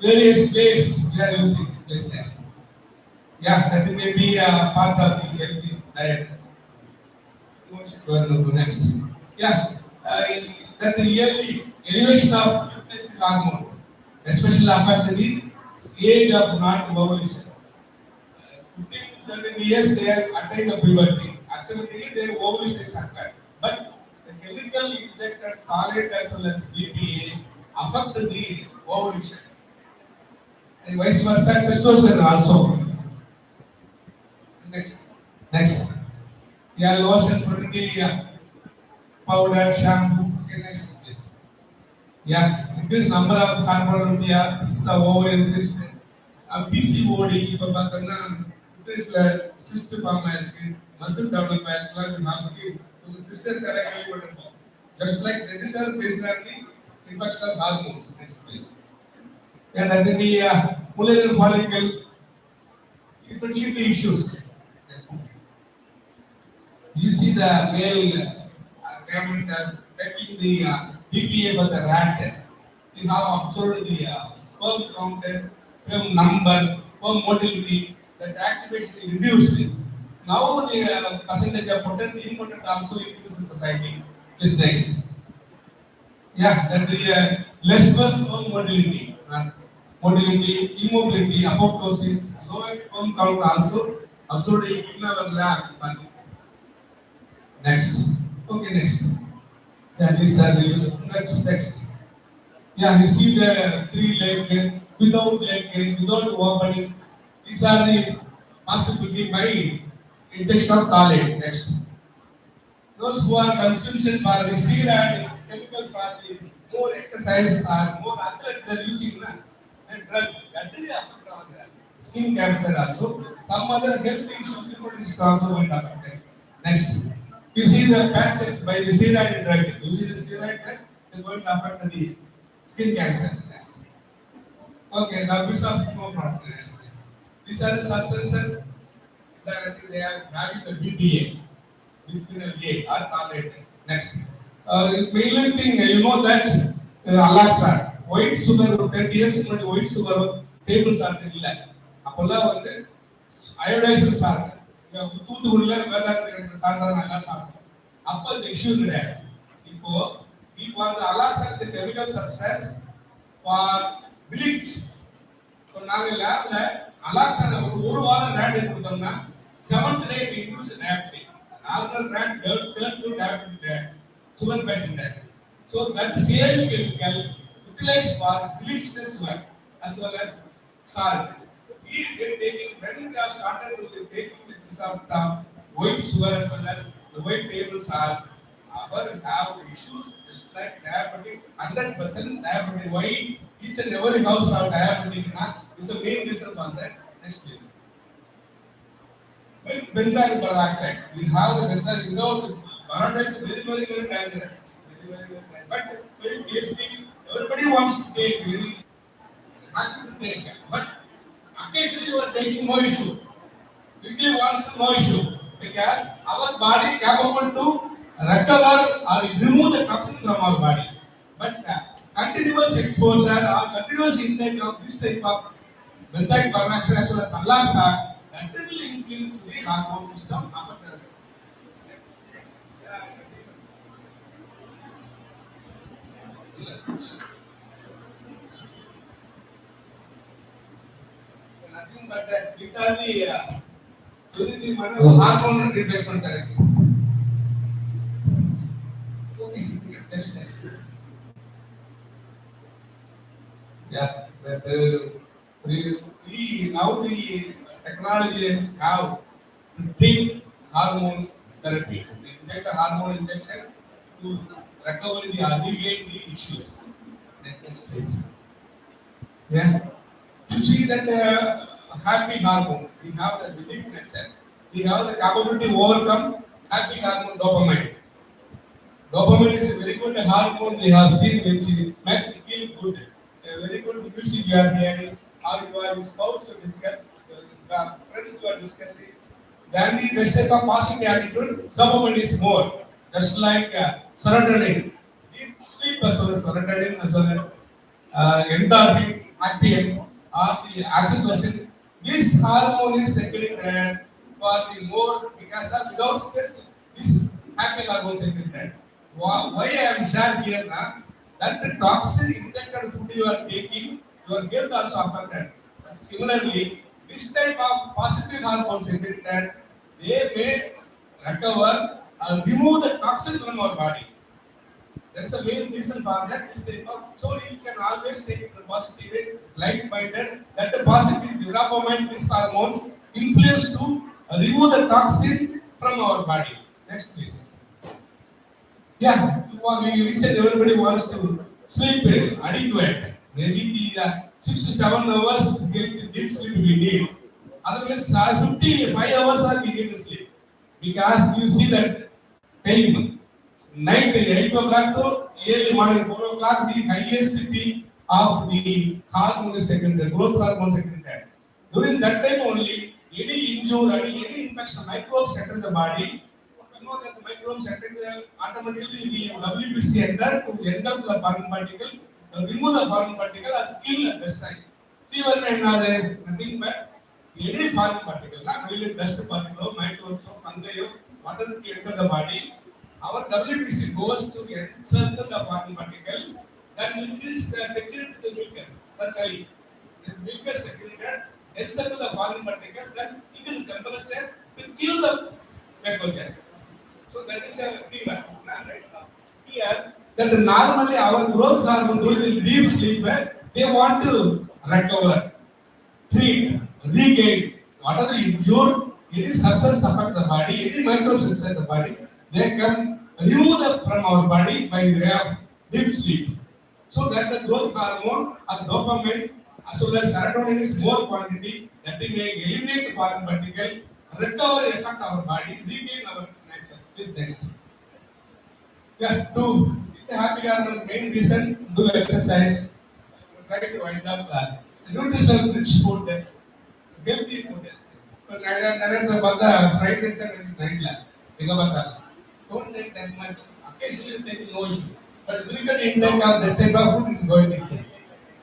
various ways we are using. Please next. Yeah, that may be a part of the healthy diet. Next. Yeah, that the yearly elevation of fitness hormone, especially after the age of not ovulation. 15 to 17 years they are attained of puberty. Ultimately, their ovulation is occurred. But the chemical injected phthalate as well as BPA affect the ovulation. And vice versa, testosterone also. Next. Next. Yeah, lotion, protein, yeah. Powder, shampoo. Okay, next please. Yeah, increase number of hormone, yeah, this is a ovarian cyst. PCOD, இப்போ பார்த்தோம்னா யூட்ரஸ்ல cyst form ஆயிருக்கு, muscle develop ஆயிருக்கலாம். We have seen the sisters are கேள்விப்பட்டிருப்போம். Just like that is a based on the infection of hormones. Next please. Yeah, that will be mullerian follicle infertility issues. Yes. You see the male government taking the BPA for the rat. We have observed the sperm count, sperm number, sperm motility, that activation is reduced. Now the percentage of potent impotent also increases in society. This next. Yeah, that the less sperm motility, motility, immobility, apoptosis, lower sperm count also observed in our lab. Next. Okay, next. Yeah, these are the next. Yeah, you see the 3 leg, without leg, without opening. These are the possibility by injection of phthalate. Next. Those who are consumption for the steroid, chemical for the more exercise or more athletes are using and drug, that will affect our skin cancer also. Some other health issues is also going to affect. Next. You see the patches by the steroid drug. You see the steroid drug, they are going to affect the skin cancer. Next. Okay, the abuse of chemotherapy. These are the substances that they are having the BPA, bisphenol A or phthalate. Next. Mainly thing, you know that Alexa, white sugar, 30 years ago, white sugar, table salt illa. Appolla வந்து iodized salt. தூத்துக்குடியில வேதாந்த சார்ந்தா நல்லா சாப்பிடும். அப்போ இந்த issue கிடையாது. இப்போ we want the Alexa is a chemical substance for bleach. இப்போ நாங்க லேப்ல Alexa ஒரு வாரம் ரேட் எடுத்தோம்னா 7 to 8 induce diabetes. Normal rate turn to diabetes, sugar patient. So that same chemical utilized for bleach sugar as well as salt. We taking when we are started with taking this of white sugar as well as the white table salt, our have issues just like diabetes, 100% diabetes. Why each and every house have diabetes is the main reason for that. Next please. Benzoyl peroxide. We have the benzoyl without peroxide is very dangerous. But very tasty. Everybody wants to take, very happy to take. But occasionally you are taking no issue. Weekly once no issue. Because our body capable to recover or remove the toxin from our body. But continuous exposure or continuous intake of this type of benzoic peroxide as well as naloxone, that will influence to the hormone system. Nothing but these are the hormone replacement therapy. Okay, next. Yeah, that now the technology have to treat hormone therapy. They inject a hormone injection to recover the alleviate the issues. Next please. Yeah. You see that happy hormone, we have the belief nature. We have the capability to overcome happy hormone dopamine. Dopamine is a very good hormone we have seen which makes you feel good. A very good music you are hearing, or you are spouse to discuss, friends you are discussing. Then the rest type of positive attitude, dopamine is more. Just like serotonin, deep sleep as well as serotonin as well as endorphin, happy or the oxytocin. This hormone is secreted for the more because of without stress. This happy hormone secreted. Why I am sharing here now? That the toxin injected food you are taking, your health also affected. And similarly, this type of positive hormone secreted, they may recover and remove the toxin from our body. That's the main reason for that. This type of so you can always take it positive way, like-minded. That the positive dopamine, these hormones influence to remove the toxin from our body. Next, please. Yeah, we said everybody wants to sleep adequate. Maybe the 6 to 7 hours deep sleep we need. Otherwise, 55 hours are we need to sleep. Because you see that time, night 8 o'clock to early morning 4 o'clock, the highest peak of the hormone is secondary, growth hormone secondary. During that time only, any injury, any infection, microbes enter the body. You know that the microbes enter the automatically the WBC enter to enter the foreign particle, remove the foreign particle or kill and destroy. Fever and nothing but any foreign particle, not really dust particle, microbes, fungi, whatever enter the body. Our WBC goes to encircle the foreign particle, then increase the security to the mucus. That's why the mucus secreted, encircle the foreign particle, then increase the temperature to kill the pathogen. So that is a fever. Right? Here, that normally our growth hormone during the deep sleep, they want to recover, treat, regain. What are the injured? Any substance affect the body, any microbes inside the body, they can remove them from our body by way of deep sleep. So that the growth hormone or dopamine as well as serotonin is more quantity that we may eliminate foreign particle, recover effect our body, regain our nature. This next. Yeah, do. It's a happy hormone. Main reason, do exercise. Try to wind up nutritional rich food, healthy food. But I the fried rice and night. Don't take that much. Occasionally take no issue. But frequent intake of that type of food is going to kill.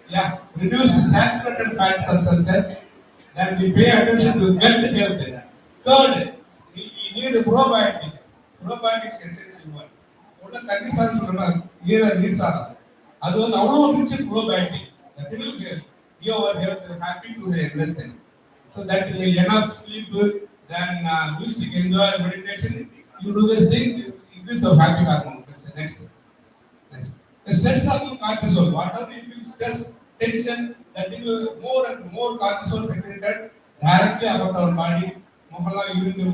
Yeah, reduce saturated fat substances. Then we pay attention to gut health. Third, we need the probiotic. Probiotics essential one. What are the sir here நீர் சாதம் அது வந்து அவ்வளவு rich probiotic that will give our health happy to the intestine. So that will enough sleep, then music, enjoy, meditation. You do this thing, increase the happy hormone. Next. The stress hormone cortisol. Whatever you feel stress, tension, that will more and more cortisol secreted directly about our body. Mohalla urine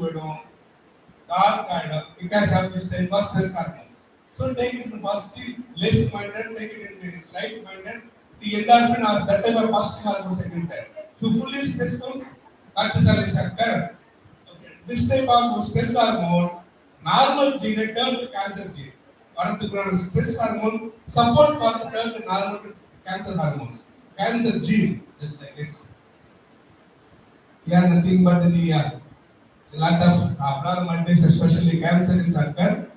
dark kind of because have this type of stress hormones. So take it in positive, less minded, take it in light minded. The endorphin or that type of positive hormone secreted. So fully stressful, cortisol is occurred. Okay. This type of stress hormone, normal gene turn to cancer gene. Or stress hormone support for the turn to normal cancer hormones. Cancer gene, just like this. We are nothing but the lot of abnormalities, especially cancer is occurred.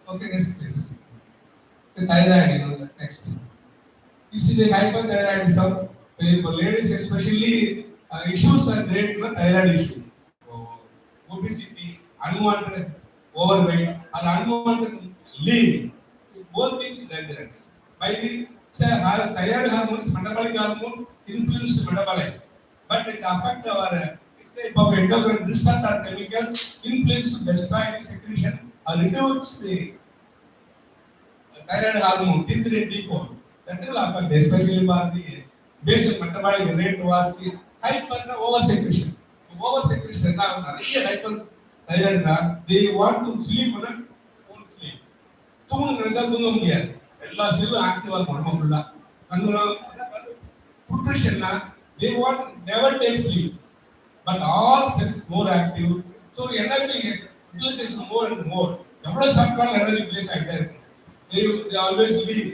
Okay, next please. The thyroid, you know, the next. You see the hyperthyroidism, for ladies especially, issues are there, thyroid issue. Obesity, unwanted overweight, or unwanted lean. Both things dangerous. By the thyroid hormones, metabolic hormone influence to metabolize, but it affect our type of endocrine disruptor chemicals influence to destroy the secretion or reduce the thyroid hormone T3 and T4. That will affect, especially for the basal metabolic rate was the hyper over secretion. So over secretion now, hyper thyroid, they want to sleep or won't sleep. தூங்க நினைச்சா தூங்க முடியாது. எல்லா செல்லும் ஆக்டிவா இருக்கும் நம்ம ஃபுல்லா. Nutrition, they want never take sleep, but all cells more active. So energy utilization more and more. எவ்வளவு சாப்பிட்டாலும் energy utilize ஆகிட்டே இருக்கும். They always leave.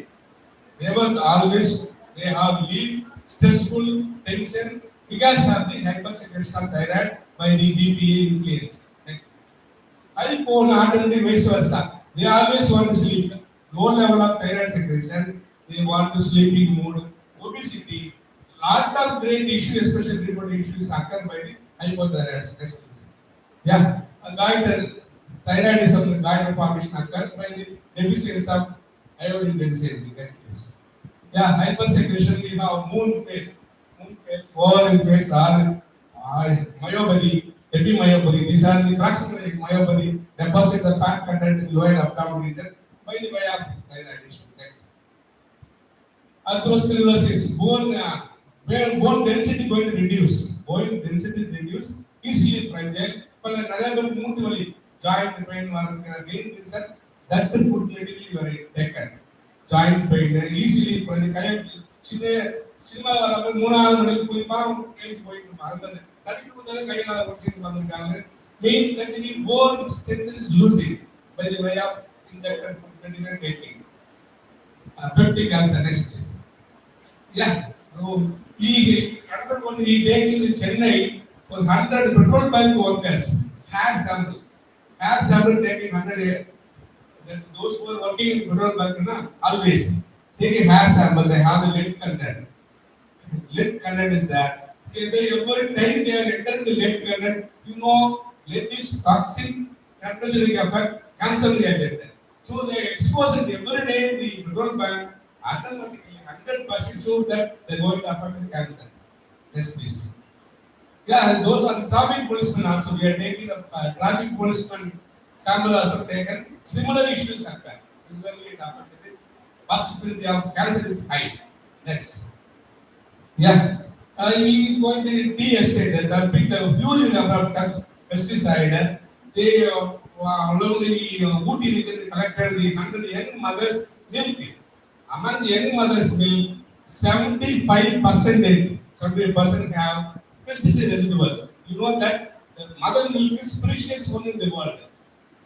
Never always they have leave stressful tension because of the hypersecretion of thyroid by the BPA nucleus. Hypo automatically vice versa. They always want to sleep. Low level of thyroid secretion, they want to sleeping mode. Obesity, lot of great issues, especially reproductive issues, occur by the hypothyroidism. Yeah, a goiter, thyroidism, goiter formation occur by the deficiency of iodine deficiency. Next please. Yeah, hypersecretion, we have moon phase, ovarian phase, or myopathy, epimyopathy. These are the proximal myopathy, deposit the fat content in the lower abdominal region by the way of thyroid issue. Next. Atherosclerosis, bone density going to reduce. Bone density reduce, easily fragile. But another மூட்டு வலி, joint pain வரதுக்கான main reason that the food material you are taken. Joint pain easily cinema வரப்ப 3வது மணிக்கு போய் பாவம் case போயிட்டு மறந்துங்க. தடிக்கு போதால கையில வச்சிட்டு வந்திருக்காங்க. Main continuity bone strength is losing by the way of injected food material taking. Peptic ulcer next. Yeah. So another one he taking in Chennai for 100 petrol bank workers. Hair sample taking 100. Then those who are working in petrol bank, always take a hair sample. They have the lead content. Lead content is that. So they every time they are entering the lead content, lead is toxic, carcinogenic effect, cancer agent. So they expose it every day in the petrol bank. Automatically, 100% sure that they are going to affect the cancer. Next, please. Yeah, those are traffic policemen also. We are taking the traffic policemen sample also taken. Similar issues occur. Similarly, it affected the possibility of cancer is high. Next. Yeah, we going to tea estate. That are picked a huge number of pesticide. They only Ooty region collected the 100 young mothers' milk. Among the young mothers' milk, 75% have pesticide residuals. You know that the mother milk is precious one in the world.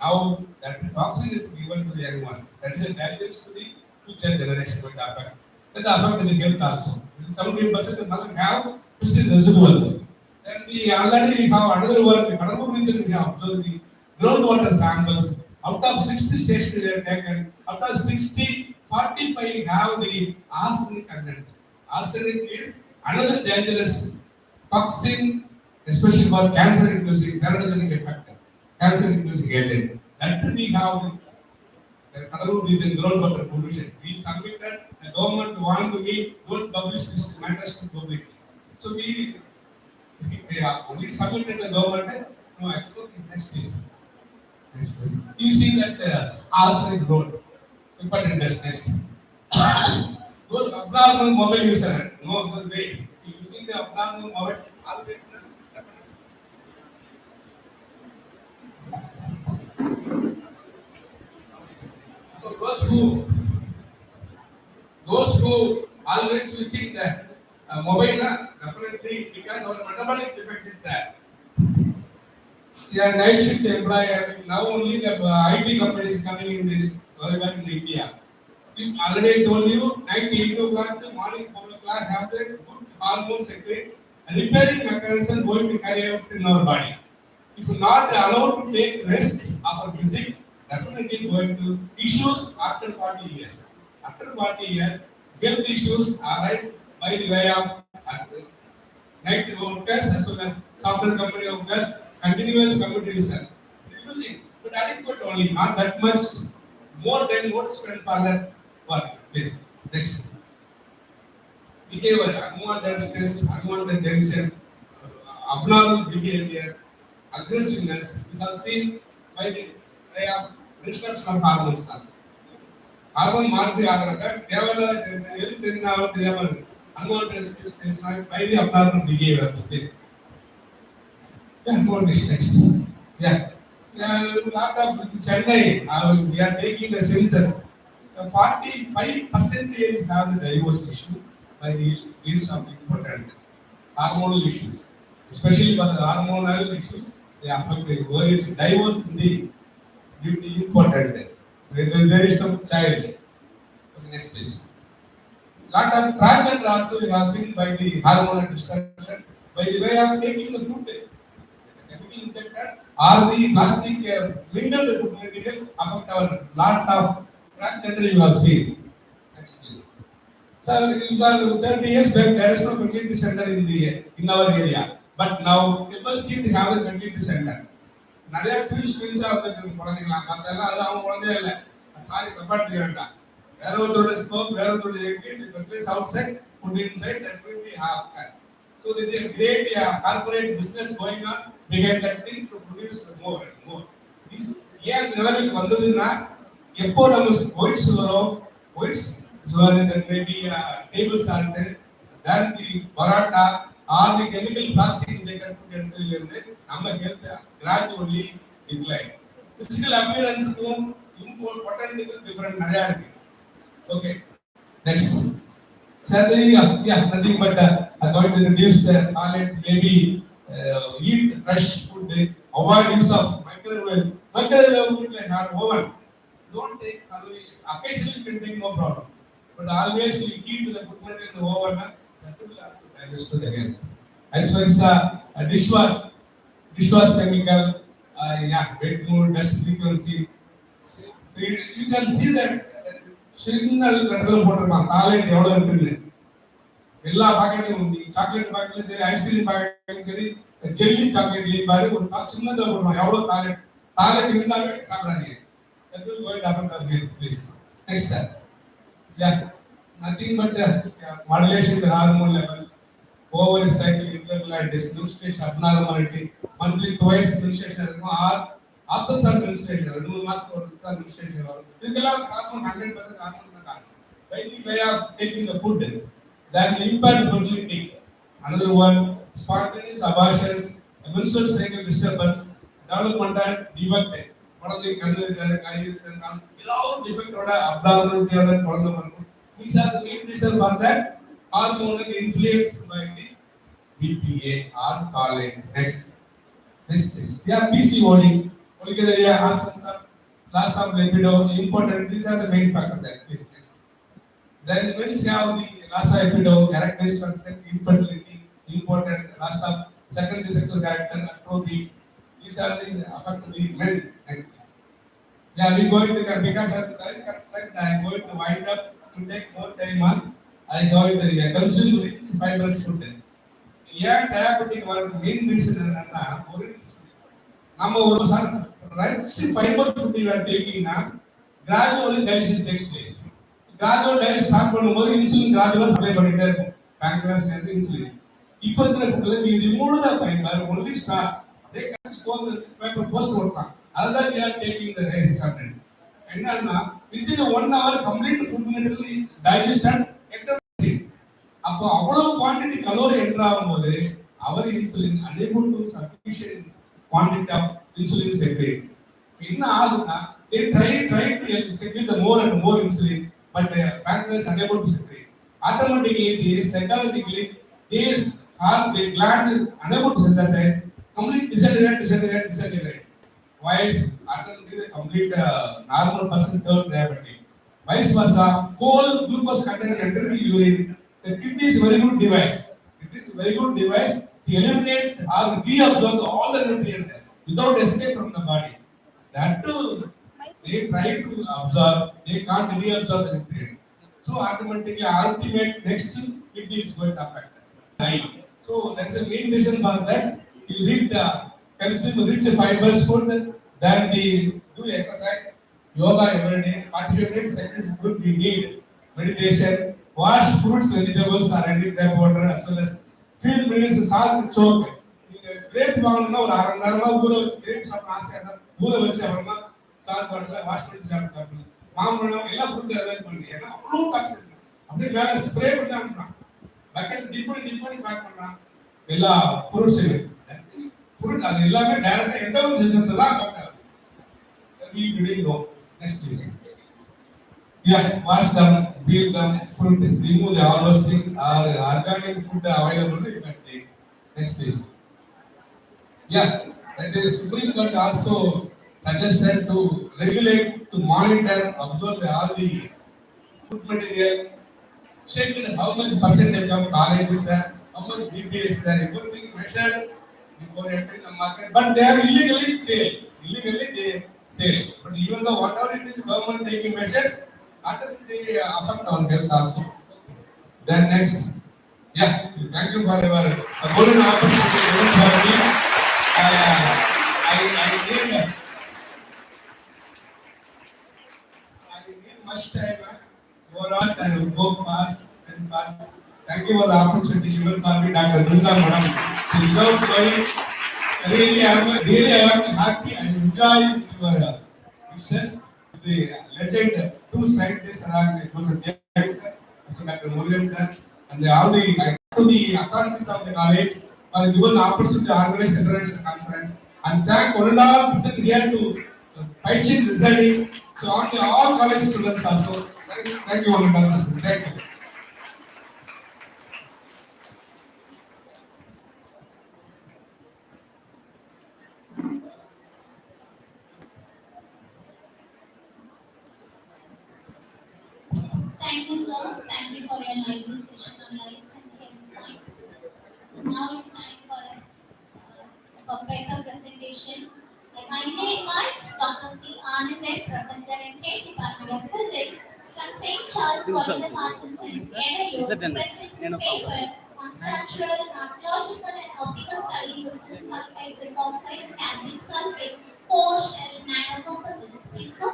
Now that toxin is given to the young ones. That is a damage to the future generation going to affect. That affect the health also. 70% of mother have pesticide residuals. Then the already we have another work. The Kadambur region we have observed the groundwater samples. Out of 60 stations they are taken. Out of 60, 45 have the arsenic content. Arsenic is another dangerous toxin, especially for cancer-inducing, teratogenic effect, cancer-inducing agent. That we have the Kadambur region groundwater pollution. We submitted, the government wanted me, don't publish this matters to public. So we submitted the government, no export. Next please. You see that arsenic road. Important next. Those abnormal mobile user, no other way. Using the abnormal mobile, always. So those who always using that mobile, definitely because our metabolic defect is that. Yeah, night shift employee. Now only the IT company is coming in India. I already told you, night 8 o'clock to morning 4 o'clock have the good hormone secret and repairing mechanism going to carry out in our body. If you not allowed to take rest after physics, definitely going to issues after 40 years. After 40 years, health issues arise by the way of night workers as well as software company workers, continuous computer user. Using, but adequate only, not that much more than what spent for that work. Please, next. Behavior, unwanted stress, unwanted tension, abnormal behavior, aggressiveness, we have seen by the way of disruption of hormones. Hormone மாற்றி ஆகிறத தேவையில்லாத tension எது tension ஆகும் தெரியாம இருக்கு. Unwanted stress, tension by the abnormal behavior. Yeah, more next. Yeah. Lot of Chennai, we are taking the census. 45% have the divorce issue by the use of important hormonal issues, especially for the hormonal issues. They affect the various divorce in the due to important. When there is no child. Next please. Lot of transgender also we have seen by the hormonal disruption by the way of taking the food. Injected or the plastic mingled the food material affect our lot of transgender you have seen. Next please. So in the 30 years back there is no fertility center in our area, but now people still have the fertility center. நிறைய twins ஆகுது குழந்தைங்களா பார்த்தா அது அவங்க குழந்தையே இல்லை sorry தப்பாட்டு வேண்டாம் வேற ஒருத்தரோட ஸ்கோப் வேற ஒருத்தரோட fertilize outside put inside that will be half. So there is a great corporate business going on behind that thing to produce more and more. This ஏன் நிலைமைக்கு வந்ததுன்னா எப்போ நம்ம ஒயிட்ஸ் வரும் whites maybe table salt then the paratha or the chemical plastic injected food எடுத்ததிலிருந்து நம்ம health gradually decline. Physical appearance க்கும் important different நிறைய இருக்கு. Okay, next. Sadly, yeah, nothing but I'm going to reduce the toilet, maybe eat fresh food, avoid use of microwave. Microwave food like hot oven. Don't take, occasionally you can take no problem. But always you heat the food in the oven, that will also digest it again. As well as dishwash chemical, yeah, wet mood, dust frequency. So you can see that signal கட்டளை போட்டிருப்பான் toilet எவ்வளவு இருக்குன்னு எல்லா பாக்கெட்லயும் chocolate பாக்கெட்லயும் சரி ice cream பாக்கெட்லயும் சரி jelly சாக்லேட்லயும் பாரு ஒரு சின்னதா போடுவான் எவ்வளவு டாய்லெட் இருந்தாவே சாப்பிடாதீங்க. That will go and happen again, please. Next step. Yeah, nothing but modulation the hormone level, over cycle irregularities, menstruation abnormality, monthly twice menstruation or absence of menstruation, 2 months or menstruation. This is all hormone 100% hormone. By the way of taking the food, then the impact fertility. Another one, spontaneous abortions, menstrual cycle disturbance, developmental defect. குழந்தை கண்ணு இருக்காது கை இருக்காது ஏதாவது டிஃபெக்டோட அப்டார்மலிட்டியோட குழந்தை பண்ணும். These are the main reason for that hormonal influence by the BPA or choline. Next please. Yeah, PCOD, oligonuria, absence of loss of libido, important. These are the main factors there. Please, next. Then when you have the loss of libido, characteristic function, infertility, important, loss of secondary sexual character, atrophy. These are the affect the men. Next please. Yeah, we going to because of the time constraint, I am going to wind up to take more time on. I going to consume rich fibrous food. ஏன் diabetic வரதுக்கு main reason என்னன்னா ஒரு நம்ம ஒரு rich fibre food you are டேக்கிங்னா gradually digestion takes place. Gradual digest start பண்ணும்போது insulin கிராஜுவலா supply பண்ணிட்டே இருக்கும் பேங்க்ரியாஸ்ல இருந்து இன்சுலின். இப்போ இருக்கிற ஃபுட்ல we remove the fiber only start they can score the paper post work. Other we are taking the rice content. என்னன்னா within 1 hour complete food material digested enter. அப்போ அவ்வளவு குவாண்டிட்டி கலோரி என்டர் ஆகும்போது அவர் insulin unable to sufficient quantity of insulin secrete. என்ன ஆகுதுன்னா they try to secrete the more and more insulin but the pancreas unable to secrete. Automatically they psychologically they have the gland unable to synthesize complete disintegrate. Vice automatically the complete normal person turn diabetic. Vice versa, whole glucose content enter the urine. The kidney is very good device. It is very good device to eliminate or reabsorb all the nutrients without escape from the body. That too, they try to absorb, they can't reabsorb the nutrients. So automatically, ultimate next it is going to affect. Right. So that's the main reason for that. You need consume rich fibers food, then the do exercise, yoga every day. 45 minutes exercise is good. We need meditation, wash fruits, vegetables, or any tap water as well as feed minutes salt choke. Grape வாங்கணும்னா ஒரு அரை மணி நேரமா ஊற வச்சு grape சாப்பிட ஆசையா இருந்தா ஊற வச்சு அப்புறமா சால்ட் வாட்டர்ல வாஷ் பண்ணி சாப்பிட்டு மாம்பழம் எல்லாம் ஃப்ரூட் அவாய்ட் பண்ணி ஏன்னா அவ்வளோ டாக்ஸ் இருக்கு அப்படியே மேல ஸ்ப்ரே பண்ணி அனுப்புறான் பக்கெட் டிப் பண்ணி பேக் பண்றான் எல்லா ஃப்ரூட்ஸ் ஃப்ரூட் அது எல்லாமே டைரக்டா எண்டோன் சிஸ்டத்தை தான் அஃபெக்ட் ஆகுது. We didn't know. Next please. Yeah, wash them, peel them, fruit, remove all those things. Organic food available, you can take. Next please. Yeah, that is Supreme Court also suggested to regulate, to monitor, observe all the food material, check how much percentage of calorie is there, how much BPA is there, everything measured before entering the market. But they are illegally sale. Illegally they sale. But even though whatever it is, government taking measures, they affect our health also. Then next, yeah, thank you for your golden opportunity given for me. I need much time. You are not, I will go fast and fast. Thank you for the opportunity given for me, Dr. Durga Madam. So without going, really I am happy and enjoy your wishes. The legend, two scientists around it was a sir, so Dr. Murugan sir, and all the authorities of the college for given the opportunity to organize the international conference. And thank all present here to patient residing. So all college students also. Thank you, Ulundurpet. Thank you. Thank you, sir. Thank you for your lively session on life and health science. Now it's time for us for paper presentation. I kindly invite Dr. C. Anandan, Professor in Head Department of Physics from St. Charles College of Arts and Science, NIU, to present his paper on structural, morphological, and optical studies of zinc sulfide, zinc oxide, and cadmium sulfate, core shell nanocomposites. Please, sir.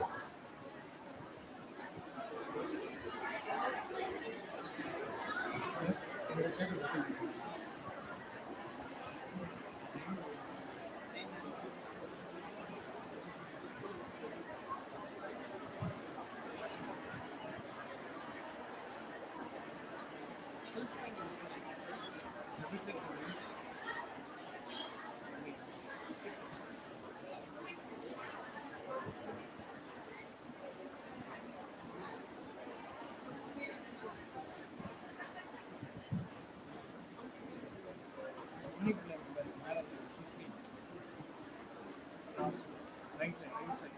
Right side, right side.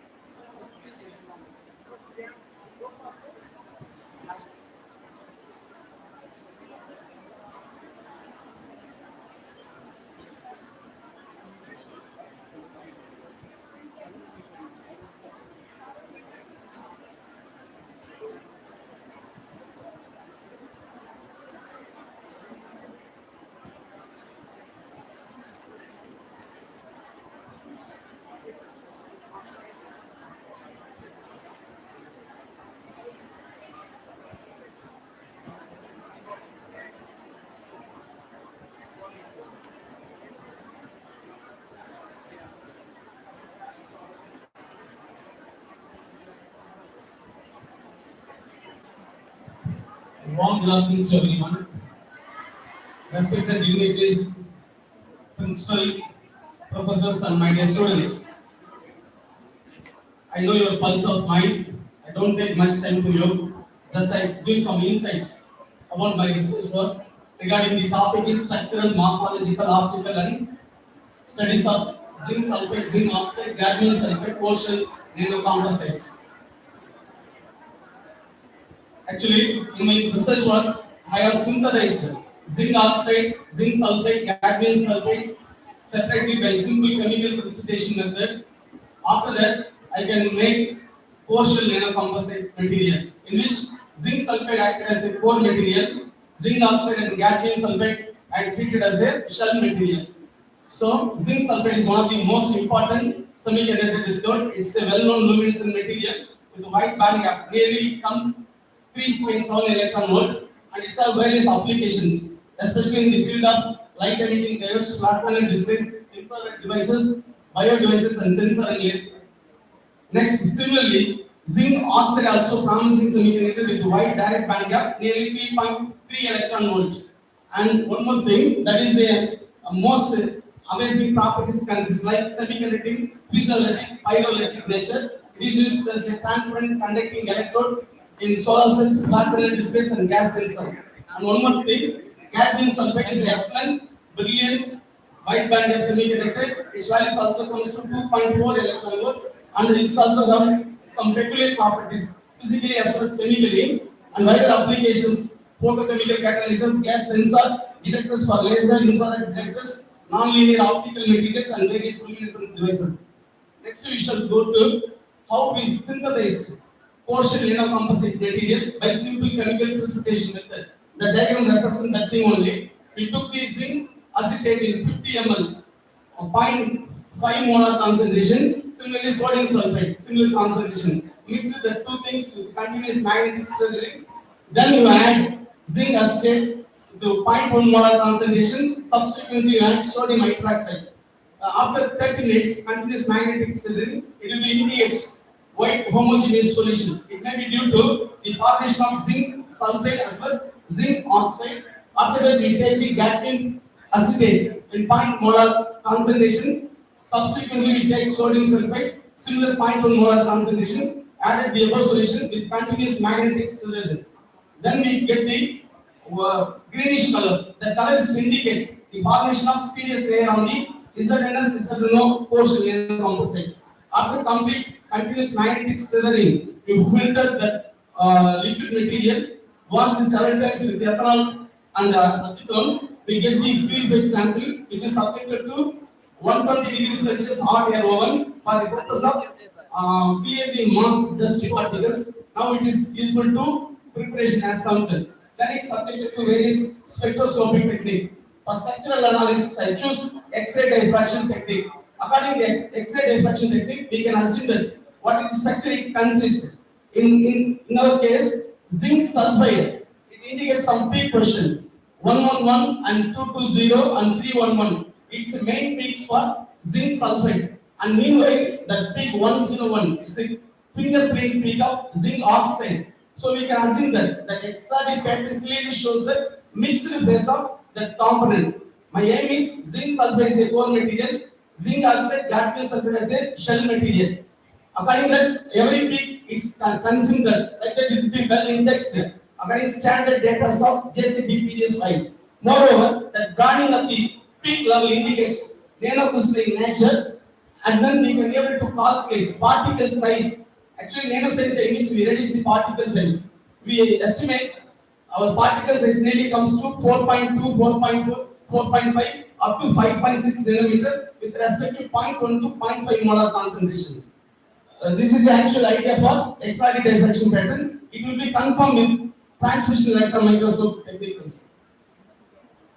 Warm welcome to everyone. Respected dignitaries, principal, professors, and my dear students. I know your pulse of mind. I don't take much time to you. Just I give some insights about my research work regarding the topic is structural, morphological, optical, and studies of zinc sulfate, zinc oxide, cadmium sulfate, portion, nanocomposites. Actually, in my research work, I have synthesized zinc oxide, zinc sulfate, cadmium sulfate separately by simple chemical precipitation method. After that, I can make partial nanocomposite material in which zinc sulfide acted as a core material, zinc oxide and gadolinium sulfide are treated as a shell material. So zinc sulfide is one of the most important semiconductor discovered. It's a well-known luminescent material with a wide band gap. Nearly comes 3.7 electron volt, and it has various applications, especially in the field of light emitting diodes, flat panel displays, infrared devices, bio devices, and sensor and lasers. Next, similarly, zinc oxide also promising semiconductor with wide direct band gap, nearly 3.3 electron volt. And one more thing, that is the most amazing properties consists like semiconducting, piezoelectric, pyroelectric nature. It is used as a transparent conducting electrode in solar cells, flat panel displays, and gas sensor. And one more thing, cadmium sulfide is an excellent, brilliant, wide band gap semiconductor. Its values also comes to 2.4 electron volt, and it also have some peculiar properties, physically as well as chemically, and wider applications, photochemical catalysis, gas sensor, detectors for laser, infrared detectors, non-linear optical materials, and various luminescence devices. Next, we shall go to how we synthesized portion nanocomposite material by simple chemical precipitation method. The diagram represents that thing only. We took the zinc acetate in 50 ml, 0.5 molar concentration. Similarly, sodium sulfate, similar concentration. Mixed with the two things with continuous magnetic stirring. Then you add zinc acetate to 0.1 molar concentration. Subsequently, you add sodium hydroxide. After 30 minutes, continuous magnetic stirring, it will indicate white homogeneous solution. It may be due to the formation of zinc sulfate as well as zinc oxide. After that, we take the gadolinium acetate in 0.1 molar concentration. Subsequently, we take sodium sulfate, similar 0.1 molar concentration, added the above solution with continuous magnetic stirring. Then we get the greenish color. The colors indicate the formation of CDS layer on the ZNS, ZNO portion in composites. After complete continuous magnetic stirring, we filter that liquid material, washed several times with ethanol and acetone. We get the purified sample, which is subjected to 120 degrees Celsius hot air oven for the purpose of clear the mass dust particles. Now it is useful to preparation as sample. Then it's subjected to various spectroscopic technique. For structural analysis, I choose X-ray diffraction technique. According to X-ray diffraction technique, we can assume that what is the structure it consists. In our case, zinc sulfide, it indicates some peak position, 111 and 220 and 311. Its main peaks for zinc sulfide. And meanwhile, that peak 101 is a fingerprint peak of zinc oxide. So we can assume that X-ray pattern clearly shows the mixed phase of that component. My aim is zinc sulfide is a core material, zinc oxide, gadolinium sulfide as a shell material. According to that, every peak it's consumed that, like that it will be well indexed according to standard data of JCBPDS files. Moreover, that branding of the peak level indicates nanocrystalline nature, and then we can be able to calculate particle size. Actually, nanoscience aims to reduce the particle size. We estimate our particle size nearly comes to 4.2, 4.4, 4.5 up to 5.6 nanometer with respect to 0.1 to 0.5 molar concentration. This is the actual idea for X-ray diffraction pattern. It will be confirmed with transmission electron microscope techniques.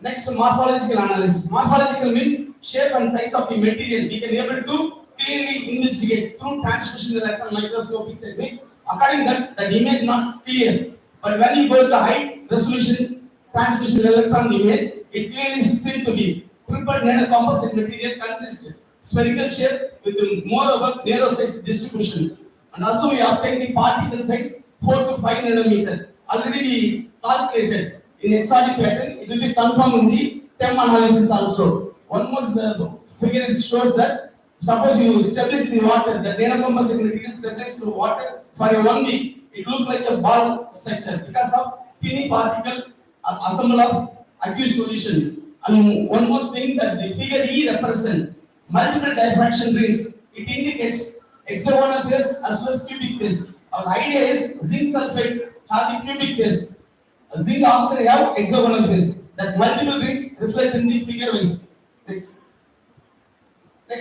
Next, morphological analysis. Morphological means shape and size of the material. We can be able to clearly investigate through transmission electron microscopic technique. According to that image not clear. But when you go to high resolution transmission electron image, it clearly seems to be prepared nanocomposite material consists spherical shape with moreover narrow size distribution. And also we obtain the particle size 4 to 5 nanometer. Already we calculated in exotic pattern. It will be confirmed in the TEM analysis also. One more figure shows that suppose you establish the water, the nanocomposite material stabilized to water for a 1 week, it looks like a ball structure because of tiny particle assemble of aqueous solution. And one more thing that the figure E represents multiple diffraction rings. It indicates hexagonal phase as well as cubic phase. Our idea is zinc sulfide have the cubic phase, zinc oxide have hexagonal phase. That multiple rings reflect in the figure wise. Next,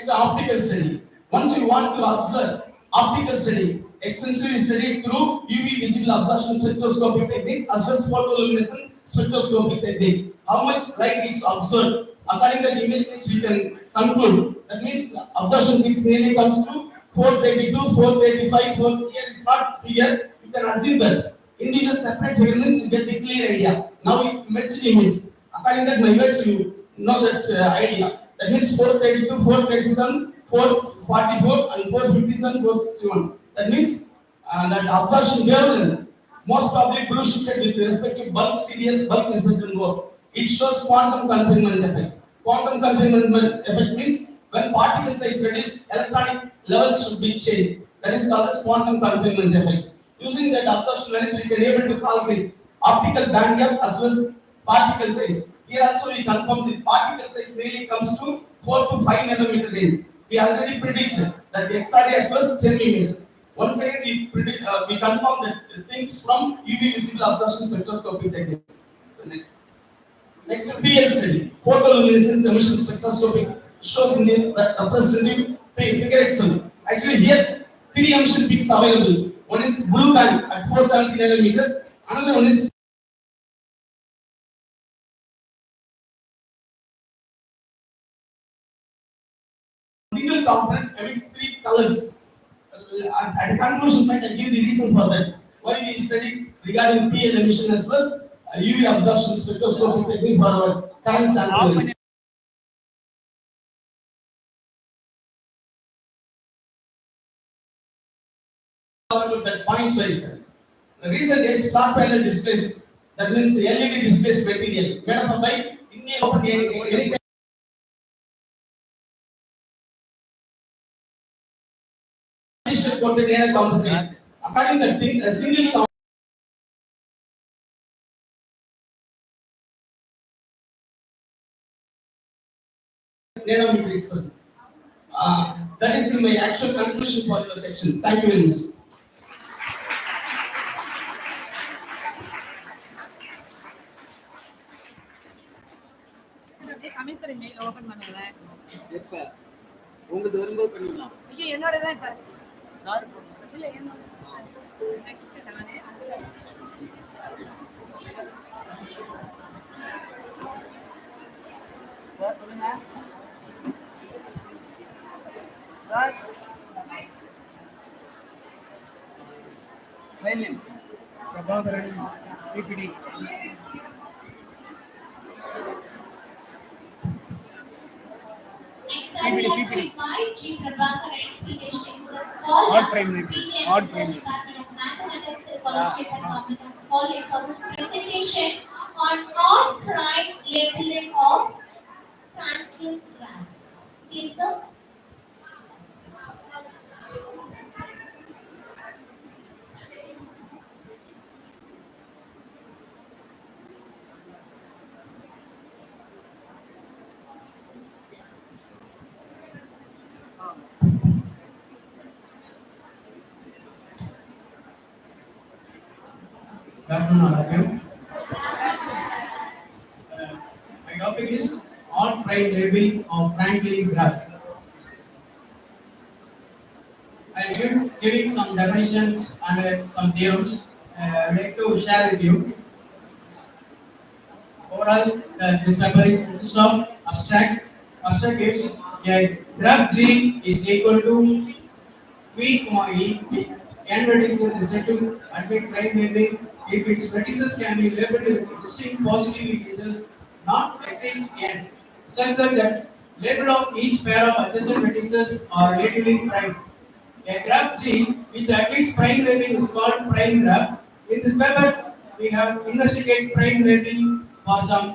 optical study. Once you want to observe optical study, extensively studied through UV visible absorption spectroscopy technique as well as photoluminescence spectroscopy technique. How much light is observed? According to the images, we can conclude. That means absorption peaks nearly comes to 432, 435, 4. Here is not figure. You can assume that individual separate elements, you get the clear idea. Now it's merged image. According to that measures, you know that idea. That means 432, 437, 444, and 457, 461. That means that absorption wavelength most probably blue shifted with respect to bulk CDS, bulk incident work. It shows quantum confinement effect. Quantum confinement effect means when particle size reduced, electronic levels should be changed. That is called as quantum confinement effect. Using that absorption lens, we can able to calculate optical band gap as well as particle size. Here also we confirm the particle size really comes to 4 to 5 nanometer range. We already predicted that the XRD as well as 10 image. Once again, we confirm that things from UV visible absorption spectroscopy technique. So next PL study, photoluminescence emission spectroscopy shows in the representative figure itself. Actually, here 3 emission peaks available. One is blue band at 470 nanometer. Another one is single component emits 3 colors. At the conclusion point, I give the reason for that. Why we studied regarding PL emission as well as UV absorption spectroscopy technique for our current samples. That points wise. The reason is flat panel displays. That means the LED displays material made up by Indian open any coated in a composite. According to the thing, a single nanometer itself. That is my actual conclusion for your section. Thank you very much. தமிழ்துறை mail open பண்ணுங்களேன். எப்ப உங்களுக்கு வரும்போது பண்ணிடலாம். ஐயோ என்னோட தான் இப்ப சார் இல்ல என்னோட நெக்ஸ்ட் நானே சார் சொல்லுங்க சார் மெயில் Prabhakaran BPT Next I would like to invite G. Prabhakaran, PhD, scholar, PGM Department of Mathematics, College of Government College for this presentation on on-prime labeling of Franklin graph. Please, sir. Good afternoon, all of you. My topic is on-prime labeling of Franklin graph. I am giving some definitions and some theorems I would like to share with you. Overall, this paper is consists of abstract. Abstract gives a graph G is equal to V, E if n vertices is set to admit prime labeling. If its vertices can be labeled with distinct positive integers not exceeds n, such that the label of each pair of adjacent vertices are relatively prime. A graph G which admits prime labeling is called prime graph. In this paper, we have investigated prime labeling for some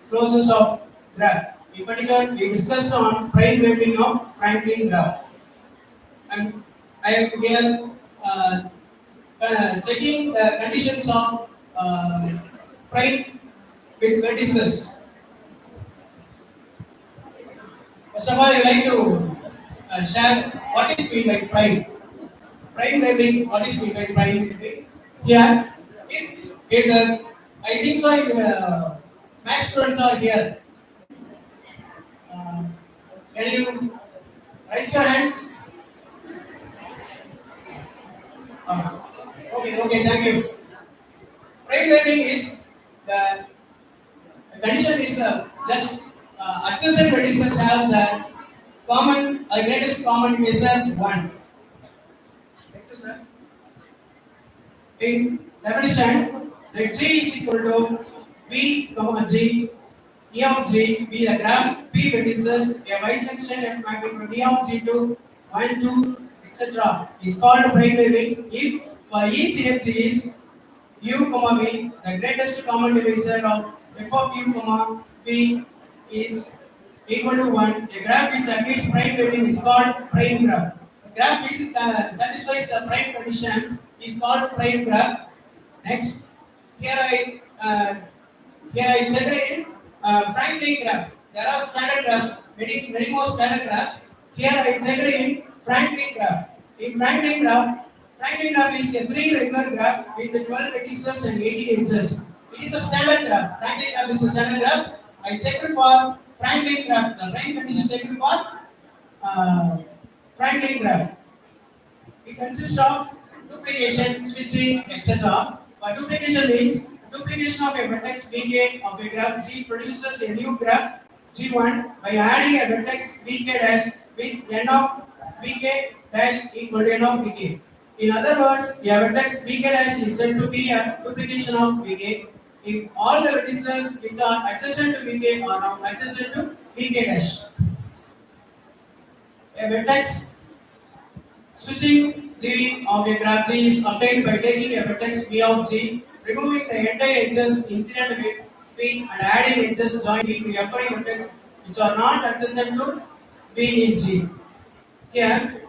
closures of graph. In particular, we discussed on prime labeling of Franklin graph. And I am here checking the conditions of prime with vertices. First of all, I would like to share what is meant by prime. Prime labeling, what is meant by prime? Here, if I think so, math students are here. Can you raise your hands? Okay, thank you. Prime learning is the condition is just adjacent vertices have the common greatest common divisor 1. Next, sir. In definition, the G is equal to V, G, E of G, be the graph P vertices a bisection F mapping from E of G to 1, 2, etc. is called prime waving if for each FG is U, V, the greatest common divisor of F of U, V is equal to 1. A graph which achieves prime waving is called prime graph. A graph which satisfies the prime conditions is called prime graph. Next, here I generate Franklin graph. There are standard graphs, many more standard graphs. Here I generate Franklin graph. In Franklin graph is a 3 regular graph with 12 vertices and 18 edges. It is a standard graph. Franklin graph is a standard graph. I checked for Franklin graph. The prime condition checked for Franklin graph. It consists of duplication, switching, etc. But duplication means duplication of a vertex Vk of a graph G produces a new graph G1 by adding a vertex Vk dash with n of Vk dash equal to n of Vk. In other words, a vertex Vk dash is said to be a duplication of Vk if all the vertices which are adjacent to Vk are now adjacent to Vk dash. A vertex switching G of a graph G is obtained by taking a vertex V of G, removing the entire edges incident with V and adding edges joined V to every vertex which are not adjacent to V in G. Here,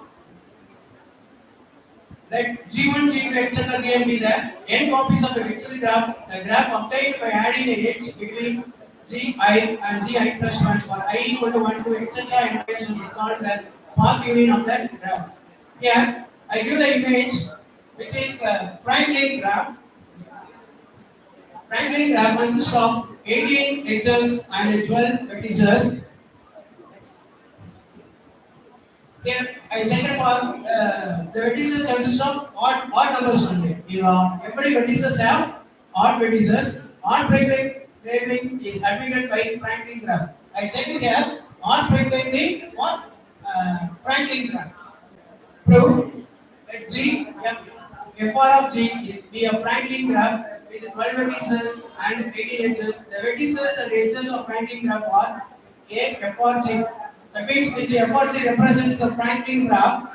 let G1, G2, etc. Gn be the n copies of a fixed graph, the graph obtained by adding a edge between Gi and Gi plus 1 for I equal to 1, 2, etc. and is called the path union of the graph. Here, I give the image which is the Franklin graph. Franklin graph consists of 18 edges and 12 vertices. Here, I checked for the vertices consist of odd numbers only. Every vertices have odd vertices. Odd prime waving is admitted by Franklin graph. I checked here, odd prime waving or Franklin graph. Prove that G, Fr of G is be a Franklin graph with 12 vertices and 18 edges. The vertices and edges of Franklin graph are A, Fr, that means which Fr represents the Franklin graph.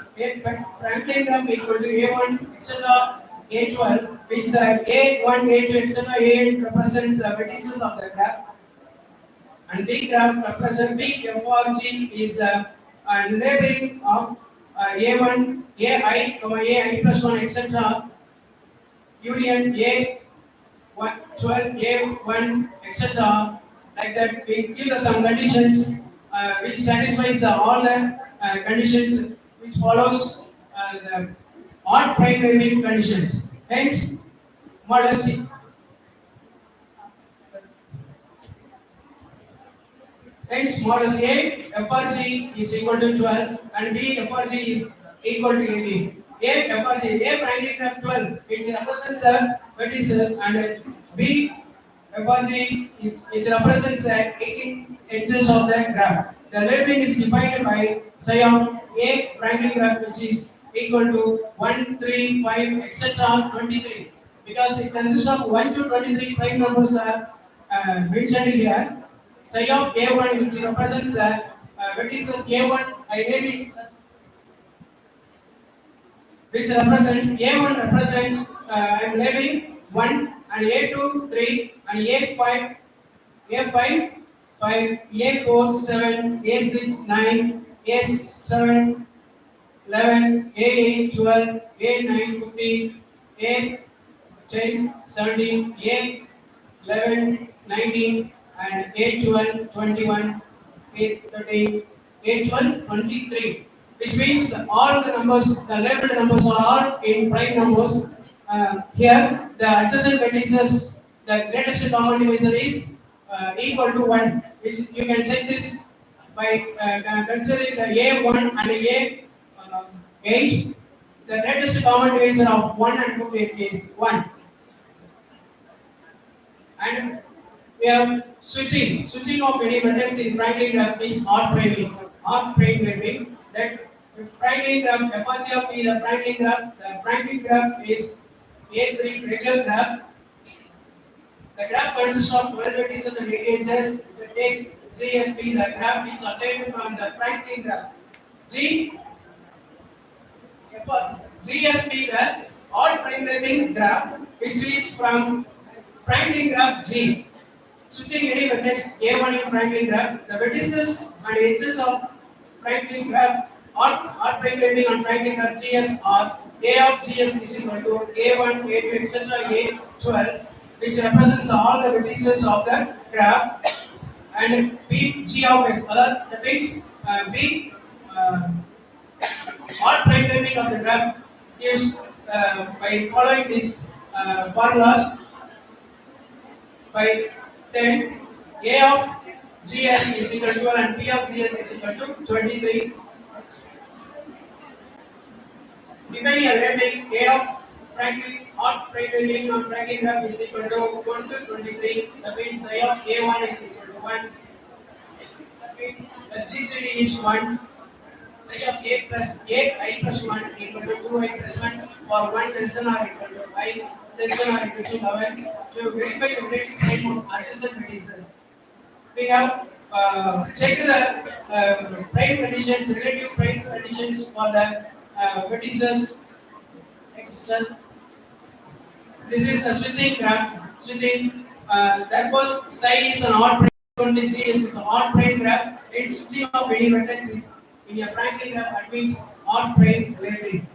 Franklin graph equal to A1, etc. A12, which the A1, A2, etc. A8 represents the vertices of the graph. And B graph represents B, Fr, is labeling of A1, AI, AI plus 1, etc. Union A 12, A1, etc. Like that, we give some conditions which satisfies all the conditions which follows the odd prime waving conditions. Hence, model C. Hence, model A, FRG is equal to 12 and B, FRG is equal to 18. A, FRG, A Franklin graph 12, which represents the vertices, and B, FRG is, which represents the 18 edges of the graph. The labeling is defined by psi of A Franklin graph, which is equal to 1, 3, 5, etc. 23. Because it consists of 1 to 23 prime numbers are mentioned here. Psi of A1, which represents the vertices A1, I name it, which represents A1 represents I am naming 1 and A2 3 and A5 5, A4 7, A6 9, A7 11, A8 12, A9 15, A10 17, A11 19 and A12 21, A13, A12 23. Which means that all the numbers, the labeled numbers are all in prime numbers. Here, the adjacent vertices, the greatest common divisor is equal to 1, which you can check this by considering the A1 and A8. the greatest common divisor of 1 and 2 is 1. And we have switching. Switching of any vertex in Franklin graph is odd priming. Odd prime priming. That if Franklin graph FRG of P the Franklin graph is A3 regular graph. The graph consists of 12 vertices and 8 edges. If it takes GSP, the graph is obtained from the Franklin graph. GSP, the odd prime priming graph, which is from Franklin graph G. Switching any vertex A1 in Franklin graph, the vertices and edges of Franklin graph odd prime priming on Franklin graph GS are A of GS is equal to A1, A2, etc. A12, which represents all the vertices of the graph, and B G of S. That means B odd prime priming of the graph is by following these formulas. By then A of GS is equal to 12 and P of GS is equal to 23. Define a labeling A of Franklin odd prime priming on Franklin graph is equal to 1 to 23. That means I of A1 is equal to 1. That means the GCD is 1. Phi of A plus I plus 1 equal to 2I plus 1 for 1 less than or equal to I less than or equal to 11. To verify the index time of adjacent vertices, we have checked the prime conditions, relative prime conditions for the vertices. This is the switching graph. Switching, therefore, psi is an odd prime. G is an odd prime graph. Its switching of any vertex is in a Franklin graph. That means odd prime labeling.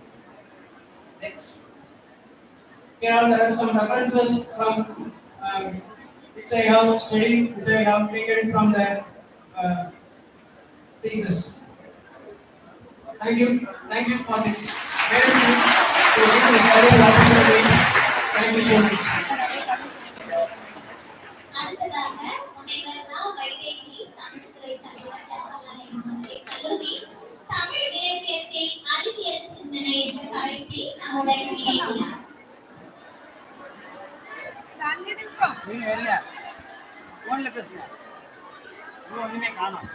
Next. Here there are some references from which I have studied, which I have taken from the thesis. Thank you for this very good to give this very opportunity. Thank you so much. அடுத்ததாக முனைவர்னா வைதேகி தமிழ்துறை தலைவர் ஜவஹர்லால் கல்லூரி தமிழ் இலக்கியத்தை அறிவியல் சிந்தனை என்ற தலைப்பில் நம்முடன் இணைகிறார். 5 நிமிஷம் நீங்க ஏரியா போன்ல பேசுங்க. ஒண்ணுமே காணோம்.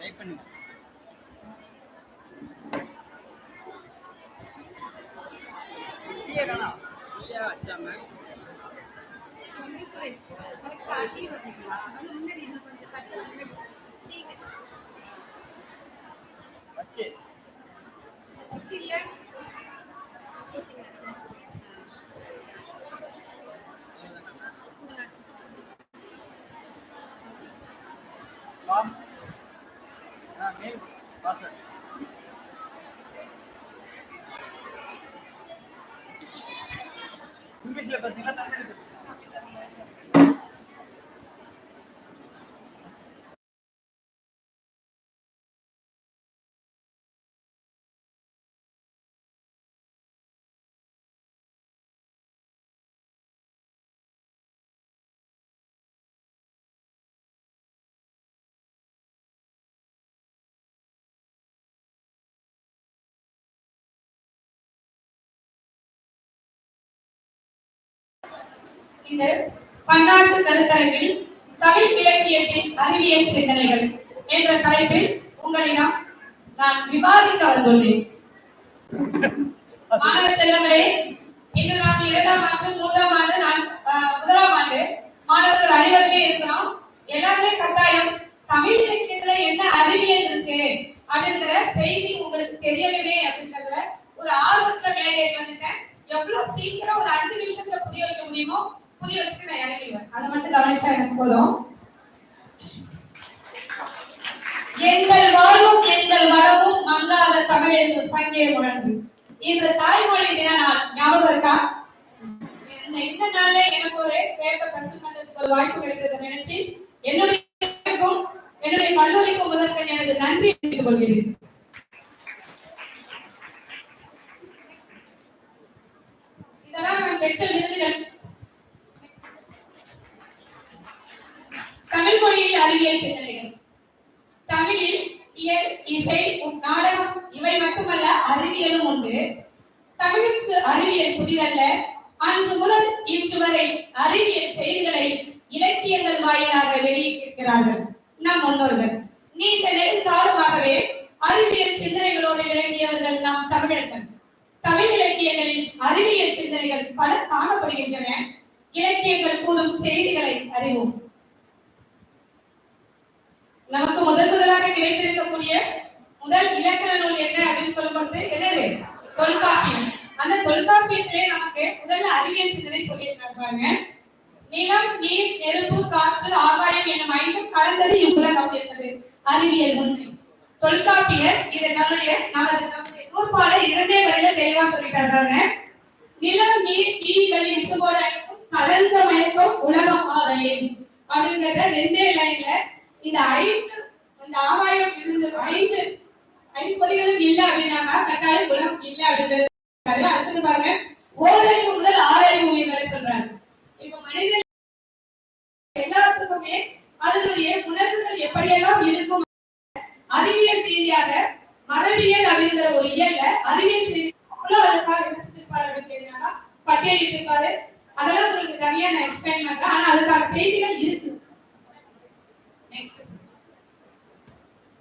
டைப் பண்ணுங்க. காணா இல்லையா வச்சாம வச்சு mail password. இங்கிலீஷ்ல பேசுங்க தமிழ்ல பேசுங்க. இந்த பன்னாட்டு கருத்தரங்கில் தமிழ் இலக்கியத்தின் அறிவியல் சிந்தனைகள் என்ற தலைப்பில் உங்களிடம் நான் விவாதிக்க வந்துள்ளேன். மாணவ செல்வங்களே, இன்று நாம் 2ஆம் ஆண்டு 3ஆம் ஆண்டு நான் 1ஆம் ஆண்டு மாணவர்கள் அனைவருமே இருக்கிறோம். எல்லாருமே கட்டாயம் தமிழ் இலக்கியத்துல என்ன அறிவியல் இருக்கு அப்படிங்கிற செய்தி உங்களுக்கு தெரியணுமே அப்படிங்கறதுல ஒரு ஆர்வத்துல மேலேறி வந்துட்டேன். எவ்வளவு சீக்கிரம் ஒரு 5 நிமிஷத்துல புரிய வைக்க முடியுமோ புரிய வச்சுட்டு நான் இறங்கிடுவேன். அது மட்டும் கவனிச்சா எனக்கு போதும். எங்கள் வாழ்வும் எங்கள் வளமும் இந்த தாய்மொழி தின நாள் ஞாபகம் இருக்கா? இந்த நாள்ல எனக்கு ஒரு பேப்பர் பிரசன்ட் பண்றதுக்கு ஒரு வாய்ப்பு கிடைச்சதை நினைச்சு என்னுடைய கல்லூரிக்கும் முதற்கண் எனது நன்றி தெரிவித்துக் கொள்கிறேன். இதெல்லாம் நான் பெற்ற விருதுகள். தமிழ் மொழியில் அறிவியல் சிந்தனைகள். தமிழில் இயல், இசை, நாடகம் இவை மட்டுமல்ல அறிவியலும் உண்டு. தமிழுக்கு அறிவியல் புதிதல்ல. அன்று முதல் இன்று வரை அறிவியல் செய்திகளை இலக்கியங்கள் வாயிலாக வெளியிட்டிருக்கிறார்கள் நம் முன்னோர்கள். நீண்ட நெடுங்காலமாகவே அறிவியல் சிந்தனைகளோடு விளங்கியவர்கள் நாம் தமிழர்கள். தமிழ் இலக்கியங்களில் அறிவியல் சிந்தனைகள் பல காணப்படுகின்றன. இலக்கியங்கள் கூறும் செய்திகளை அறிவோம். நமக்கு முதலாக கிடைத்திருக்கக்கூடிய முதல் இலக்கண நூல் என்ன அப்படின்னு சொல்லப்படுது? என்னது? தொல்காப்பியம். அந்த தொல்காப்பியத்திலே நமக்கு முதல்ல அறிவியல் சிந்தனை சொல்லியிருக்காங்க. நிலம், நீர், நெருப்பு, காற்று, ஆகாயம் என்னும் ஐந்தும் கலந்தது இவ்வுலகம் என்பது அறிவியல் உண்மை. தொல்காப்பியர் இதை நம்முடைய நூற்பாட 2 வரையில தெளிவா சொல்லிட்டாங்க. நிலம், நீர், தீகளின் இசுபோட ஐந்தும் கலந்த மயக்கம் உலகம் ஆதலின் அப்படிங்கிறத 2 லைன்ல இந்த ஆகாயம் இருந்து ஐம்பொறிகளும் இல்லை அப்படின்னாக்கா கட்டாயம் உலகம் இல்லை அப்படிங்கிறது. அடுத்தது பாருங்க, ஓரறிவு முதல் 6 அறிவு உயிர்களை சொல்றாரு. இப்ப மனிதன் எல்லாத்துக்குமே அதனுடைய உணர்வுகள் எப்படியெல்லாம் இருக்கும் அறிவியல் ரீதியாக மரபியல் அப்படிங்கிற ஒரு இயல்ல அறிவியல் பட்டியலிட்டிருப்பாரு. அதெல்லாம் உங்களுக்கு தனியா நான் எக்ஸ்பிளைன் பண்றேன். ஆனா அதுக்கான செய்திகள் இருக்கு.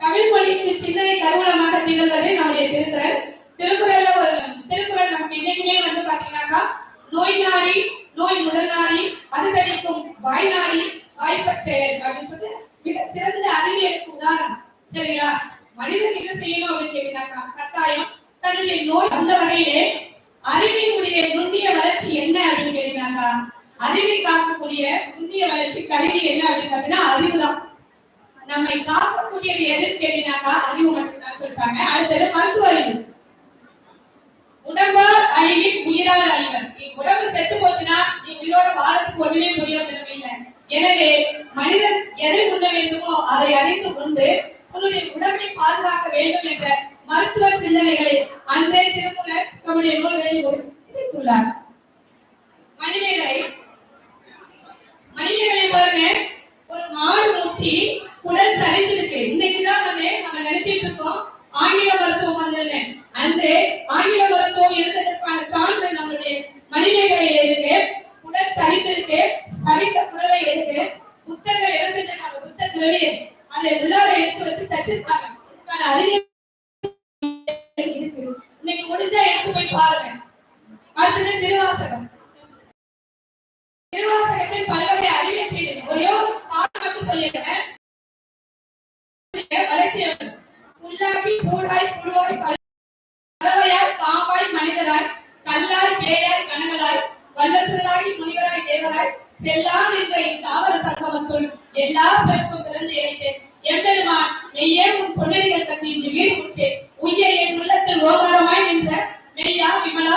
தமிழ் மொழிக்கு சிந்தனை கருவூலமாக திகழ்வது நம்முடைய திருக்குறள். திருக்குறள் நமக்கு இன்னைக்குமே பாத்தீங்கன்னாக்கா நோய் நாடி, நோய் முதல் நாடி, அது தணிக்கும் வாய் நாடி, வாய்ப்பச் செயல் அப்படின்னு சொல்லி மிக சிறந்த அறிவியலுக்கு உதாரணம். சரிங்களா? மனிதன் என்ன செய்யணும் அப்படின்னு கேட்டீங்கன்னாக்கா கட்டாயம் தன்னுடைய நோய் அந்த வகையிலே அறிவினுடைய நுண்ணிய வளர்ச்சி என்ன அப்படின்னு கேட்டீங்கன்னாக்கா அறிவை காக்கக்கூடிய நுண்ணிய வளர்ச்சி கருவி என்ன அப்படின்னு பாத்தீங்கன்னா அறிவுதான். நம்மை காக்கக்கூடியது எதுன்னு கேட்டீங்கன்னாக்கா அறிவு மட்டும்தான் சொல்லிட்டாங்க. அடுத்தது மருத்துவ அறிவு. உடம்பார் அறிவின் உயிரார் அறிவர். நீ உடம்பு செத்து போச்சுன்னா நீ உயிரோட வாழறதுக்கு ஒண்ணுமே பிரயோஜனம் இல்லை. எனவே மனிதன் எதை உண்ண வேண்டுமோ அதை அறிந்து கொண்டு உன்னுடைய உடம்பை பாதுகாக்க வேண்டும் என்ற மருத்துவ சிந்தனைகளை அன்றே திருமூலர் நம்முடைய நூல்களில் குறித்துள்ளார். மனிதர்களை பாருங்க, ஒரு மாடு முட்டி குடல் சரிஞ்சிருக்கு. இன்னைக்குதான் நம்ம நினைச்சிட்டு இருக்கோம் ஆங்கில மருத்துவம் வந்ததுன்னு. அன்று ஆங்கில மருத்துவம் இருந்ததற்கான சான்று நம்மளுடைய மனிதர்களில் இருக்கு. குடல் சரிந்திருக்கு. சரிந்த குடலை எடுத்து புத்தர்கள் என்ன செஞ்சாங்க? புத்த துறவியர் அதை உள்ளார எடுத்து வச்சு தச்சிருக்காங்க. இதுக்கான அறிவியல் இருக்கு. இன்னைக்கு முடிஞ்சா எடுத்து போய் பாருங்க. அடுத்தது திருவாசகம். திருவாசகத்தில் பல்வகை அறிவியல் செய்தி ஒரே ஒரு பாடம் மட்டும் சொல்லியிருக்கேன். வளர்ச்சி புல்லாகி பூடாய் புழுவாய் பறவையாய் பாம்பாய் மனிதராய் கல்லாய் பேயாய் கணங்களாய் வல்லசராய் முனிவராய் தேவராய் செல்லான் என்ற தாவர சங்கமத்துள் எல்லா பிறப்பும் பிறந்து இணைத்தேன். எம்பெருமான் மெய்யே உன் பொன்னடிகள் கட்சி இன்று வீடு முடிச்சே உய்ய என் உள்ளத்தில் ஓகாரமாய் நின்ற மெய்யா விமலா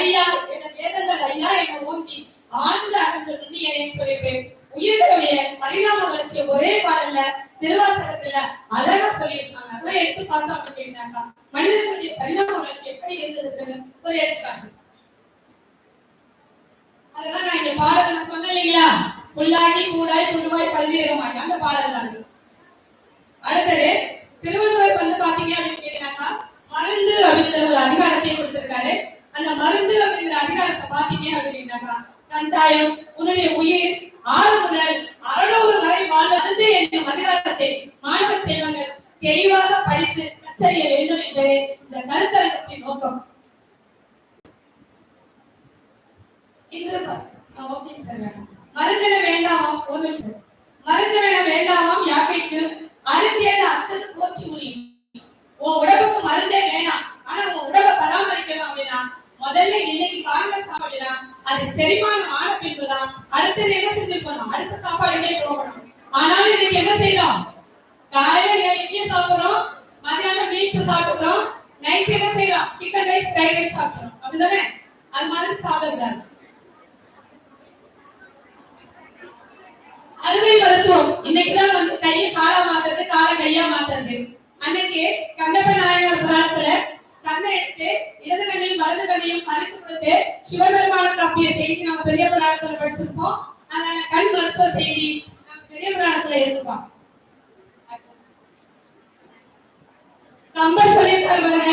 ஐயா என்ற வேதங்கள் ஐயா என ஓங்கி ஆழ்ந்த அகன்ற நுண்ணியனை சொல்லியிருக்கேன். உயிர்களுடைய பரிணாம வளர்ச்சியை ஒரே பாடல்ல திருவாசகத்துல அழகா சொல்லியிருக்காங்க. அதான் எடுத்து பார்த்தோம் அப்படின்னு கேட்டாக்கா மனிதர்களுடைய பரிணாம வளர்ச்சி எப்படி இருந்ததுன்னு ஒரு எடுத்துக்காட்டு. அதுதான் நான் இந்த பாடல் நான் சொன்னேன் இல்லைங்களா? புல்லாகி பூடாய் புழுவாய் பல்வேறுமாய் அந்த பாடல் தான். அடுத்தது திருவள்ளுவர் பாத்தீங்க அப்படின்னு கேட்டீங்கன்னாக்கா மருந்து அப்படிங்கிற ஒரு அதிகாரத்தை கொடுத்திருக்காரு. அந்த மருந்து அப்படிங்கிற அதிகாரத்தை பாத்தீங்க அப்படின்னாக்கா கட்டாயம் உன்னுடைய உயிர் 6 முதல் 600 வரை வாழ்ந்து என்னும் அதிகாரத்தை மாணவ செல்வங்கள் தெளிவாக படித்து கற்றறிய வேண்டும் என்பதே இந்த கருத்தரங்கத்தின் நோக்கம். மருந்தின வேண்டாமாம் ஒரு நிமிஷம். மருந்தின வேண்டாமாம் யாக்கைக்கு அருந்தியது அச்சது போச்சு முனி. உன் உடம்புக்கு மருந்தே வேணாம். ஆனா உன் உடம்பை பராமரிக்கணும் அப்படின்னா முதல்ல இன்னைக்கு காங்கிரஸ் அப்படின்னா அது செரிமானம் ஆன பின்புதான் அடுத்தது என்ன செஞ்சிருக்கணும்? அடுத்த சாப்பாடுகளே போகணும். ஆனாலும் இன்னைக்கு என்ன செய்யறோம்? காலையில இட்லி சாப்பிடுறோம், மதியானம் மீல்ஸ் சாப்பிடுறோம், நைட் என்ன செய்யறோம்? சிக்கன் ரைஸ் கை கை சாப்பிடணும் அப்படிதானே? அது மாதிரி சாப்பிடக்கூடாது. அறுவை மருத்துவம் இன்னைக்குதான் வந்து கையை காலா மாத்துறது, காலை கையா மாத்துறது. அன்னைக்கு கண்ணப்ப நாயனார் புராணத்துல கண்ணை எடுத்து இடது கண்ணையும் வலது கண்ணையும் பறித்து கொடுத்து சிவபெருமான காப்பிய செய்தி நம்ம பெரிய புராணத்துல படிச்சிருப்போம். அதனால கண் மருத்துவ செய்தி நம்ம பெரிய புராணத்துல இருக்குப்பா. கம்பர் சொல்லியிருக்காரு பாருங்க,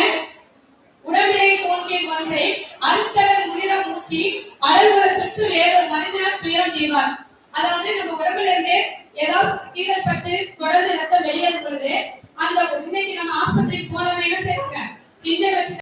உடம்பிலே தோன்றிய ஒன்றை அறுத்தவர் உயிரம் மூச்சு அழகுற சுற்று வேறு மனிதர் துயரம் தீர்வார். அதாவது நம்ம உடம்புல இருந்து ஏதாவது கீரல் பட்டு தொடர்ந்து ரத்தம் வெளியேறும் பொழுது அந்த இன்னைக்கு நம்ம ஆஸ்பத்திரிக்கு போனோம்னா என்ன செய்யறாங்க, கிஞ்ச வச்சு